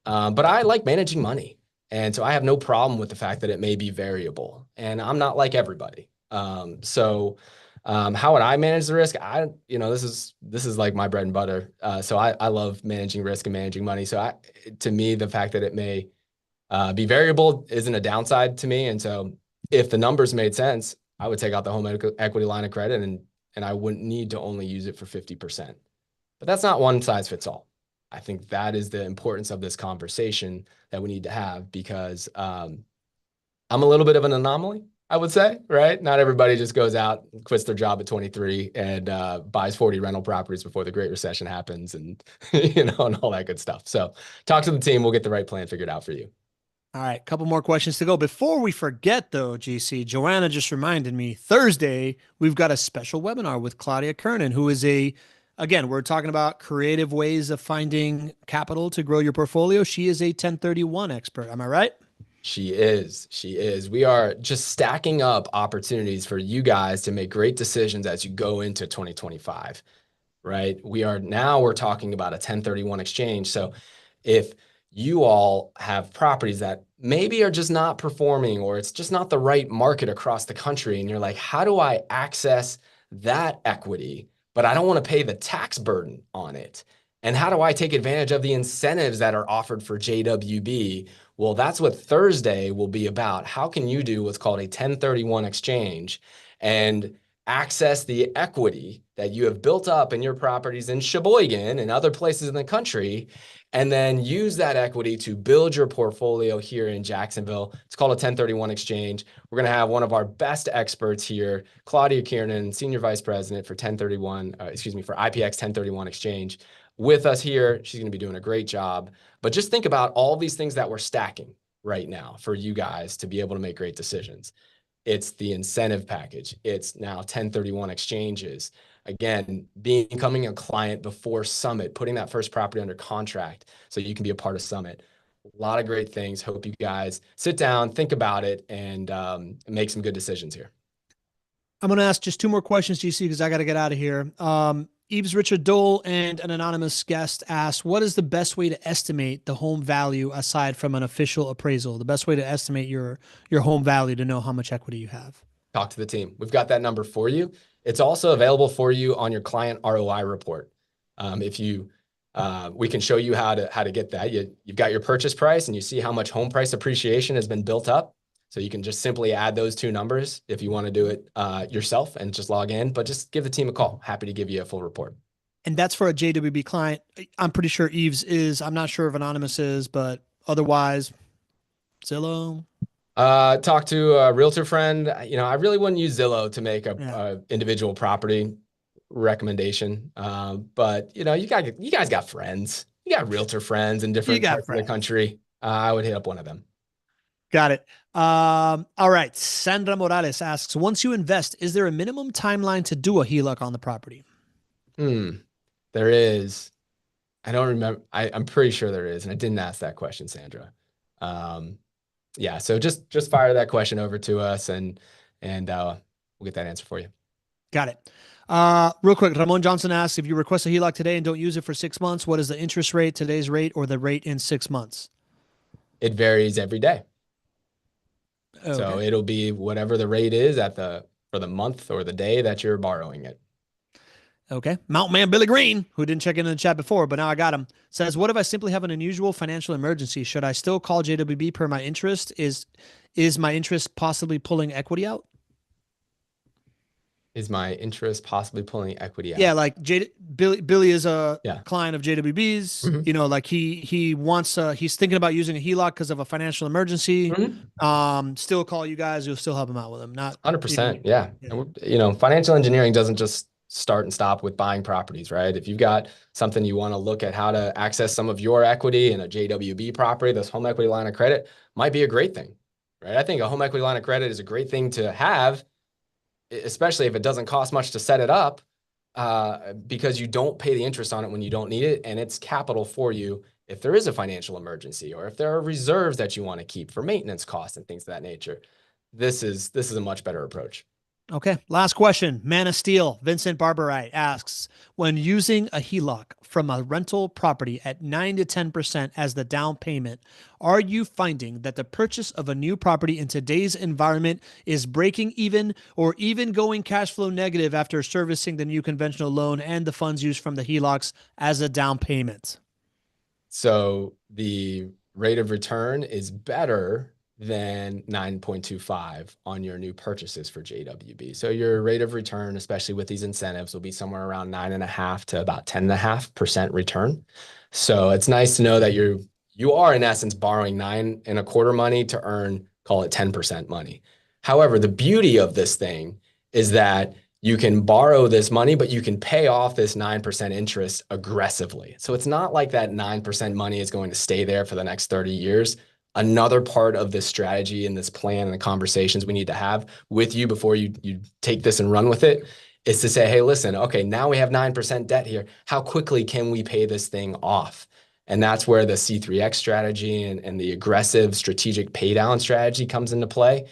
But I like managing money. And so I have no problem with the fact that it may be variable, and I'm not like everybody. How would I manage the risk? This is like my bread and butter. So I love managing risk and managing money. So to me, the fact that it may be variable isn't a downside to me. And so if the numbers made sense, I would take out the home equity line of credit and I wouldn't need to only use it for 50%. But that's not one size fits all. I think that is the importance of this conversation that we need to have because I'm a little bit of an anomaly, I would say, right? Not everybody just goes out, quits their job at 23 and buys 40 rental properties before the Great Recession happens and, and all that good stuff. So talk to the team. We'll get the right plan figured out for you. All right, couple more questions to go. Before we forget, though, GC, Joanna just reminded me, Thursday, we've got a special webinar with Claudia Kernan, who is again, we're talking about creative ways of finding capital to grow your portfolio. She is a 1031 expert. Am I right? She is. She is. We are just stacking up opportunities for you guys to make great decisions as you go into 2025, right? We're talking about a 1031 exchange. So if you all have properties that maybe are just not performing or it's just not the right market across the country, and you're like, how do I access that equity, but I don't want to pay the tax burden on it? And how do I take advantage of the incentives that are offered for JWB? Well, that's what Thursday will be about. How can you do what's called a 1031 exchange and access the equity that you have built up in your properties in Sheboygan and other places in the country, and then use that equity to build your portfolio here in Jacksonville? It's called a 1031 exchange. We're going to have one of our best experts here, Claudia Kiernan, Senior Vice President for for IPX 1031 exchange, with us here. She's going to be doing a great job. But just think about all these things that we're stacking right now for you guys to be able to make great decisions. It's the incentive package. It's now 1031 exchanges. Again, becoming a client before Summit, putting that first property under contract so you can be a part of Summit. A lot of great things. Hope you guys sit down, think about it, and make some good decisions here. I'm going to ask just two more questions, GC, because I got to get out of here. Eves Richard Dole and an anonymous guest asked, what is the best way to estimate the home value aside from an official appraisal? The best way to estimate your home value to know how much equity you have? Talk to the team. We've got that number for you. It's also available for you on your client ROI report. We can show you how to get that. You've got your purchase price and you see how much home price appreciation has been built up. So you can just simply add those two numbers if you want to do it yourself and just log in, but just give the team a call. Happy to give you a full report. And that's for a JWB client. I'm pretty sure Eves is. I'm not sure if Anonymous is, but otherwise, Zillow, Talk to a realtor friend. I really wouldn't use Zillow to make Yeah, a individual property recommendation. But you guys got friends. You got realtor friends in you different got parts of the friends. country. I would hit up one of them. Got it. All right. Sandra Morales asks, once you invest, is there a minimum timeline to do a HELOC on the property? Hmm. There is. I don't remember. I'm pretty sure there is, and I didn't ask that question, Sandra. Um, yeah. So just fire that question over to us, and we'll get that answer for you. Got it. Real quick, Ramon Johnson asks, if you request a HELOC today and don't use it for 6 months, what is the interest rate, today's rate, or the rate in 6 months? It varies every day. So Okay. it'll be whatever the rate is for the month or the day that you're borrowing it. Okay. Mountain Man Billy Green, who didn't check in the chat before, but now I got him, says, what if I simply have an unusual financial emergency? Should I still call JWB per my interest? Is my interest possibly pulling equity out? Is my interest possibly pulling equity Yeah, out? like Billy is a Yeah. client of JWB's. Mhm. Like he wants he's thinking about using a HELOC because of a financial emergency. Mhm. Still call you guys. You'll still help him out with him. Not 100%. Yeah. yeah. And financial engineering doesn't just start and stop with buying properties, right? If you've got something you want to look at how to access some of your equity in a JWB property, this home equity line of credit might be a great thing, right? I think a home equity line of credit is a great thing to have, especially if it doesn't cost much to set it up, because you don't pay the interest on it when you don't need it, and it's capital for you if there is a financial emergency or if there are reserves that you want to keep for maintenance costs and things of that nature. This is a much better approach. Okay. Last question. Man of Steel, Vincent Barberite asks, when using a HELOC from a rental property at 9 to 10% as the down payment, are you finding that the purchase of a new property in today's environment is breaking even or even going cash flow negative after servicing the new conventional loan and the funds used from the HELOCs as a down payment? So the rate of return is better than 9.25 on your new purchases for JWB. So your rate of return, especially with these incentives, will be somewhere around 9.5 to about 10.5% return. So it's nice to know that you are in essence borrowing 9.25 money to earn, call it 10% money. However, the beauty of this thing is that you can borrow this money, but you can pay off this 9% interest aggressively. So it's not like that 9% money is going to stay there for the next 30 years. Another part of this strategy and this plan and the conversations we need to have with you before you take this and run with it is to say, hey, listen, okay, now we have 9% debt here. How quickly can we pay this thing off? And that's where the C3X strategy and the aggressive strategic pay down strategy comes into play.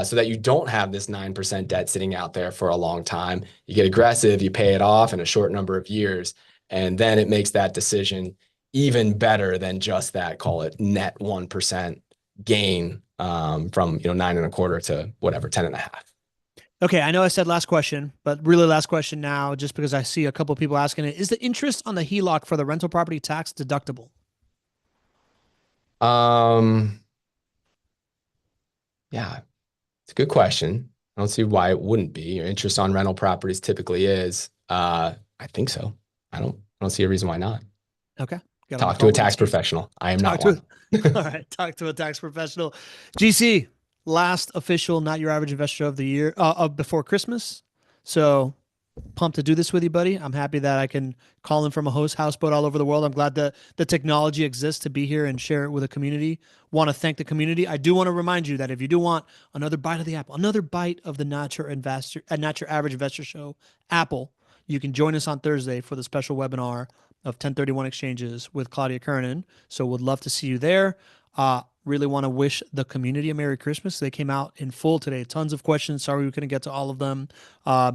So that you don't have this 9% debt sitting out there for a long time. You get aggressive, you pay it off in a short number of years, and then it makes that decision even better than just that, call it net 1% gain from 9.25 to whatever, 10.5. Okay, I know I said last question, but really last question now, just because I see a couple of people asking it. Is the interest on the HELOC for the rental property tax deductible? Yeah, it's a good question. I don't see why it wouldn't be. Your interest on rental properties typically is. I think so. I don't see a reason why not. Okay. Got on the Talk to phone a with the tax chief. professional. I am Talk not to one. all right. Talk to a tax professional. GC, last official Not Your Average Investor of the year before Christmas. So pumped to do this with you, buddy. I'm happy that I can call in from a houseboat all over the world. I'm glad that the technology exists to be here and share it with a community. Want to thank the community. I do want to remind you that if you do want another bite of the apple, another bite of the Not Your Average Investor Show apple, you can join us on Thursday for the special webinar of 1031 exchanges with Claudia Kernan. So would love to see you there. Really want to wish the community a Merry Christmas. They came out in full today. Tons of questions. Sorry we couldn't get to all of them.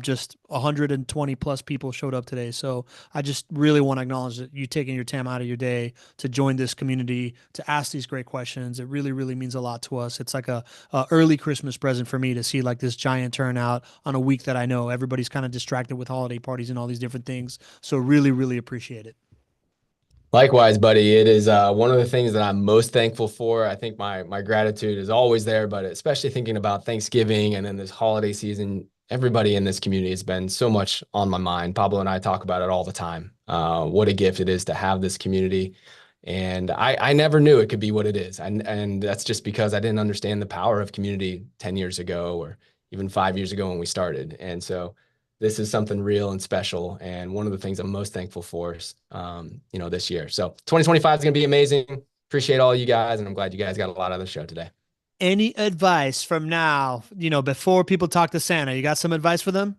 Just 120 plus people showed up today. So I just really want to acknowledge that you taking your time out of your day to join this community, to ask these great questions. It really, really means a lot to us. It's like a early Christmas present for me to see like this giant turnout on a week that I know everybody's kind of distracted with holiday parties and all these different things. So really, really appreciate it. Likewise, buddy. It is one of the things that I'm most thankful for. I think my gratitude is always there, but especially thinking about Thanksgiving and then this holiday season, everybody in this community has been so much on my mind. Pablo and I talk about it all the time. What a gift it is to have this community. And I never knew it could be what it is. And that's just because I didn't understand the power of community 10 years ago or even 5 years ago when we started. And so this is something real and special. And one of the things I'm most thankful for, this year. So 2025 is going to be amazing. Appreciate all you guys. And I'm glad you guys got a lot out of the show today. Any advice from now, before people talk to Santa? You got some advice for them?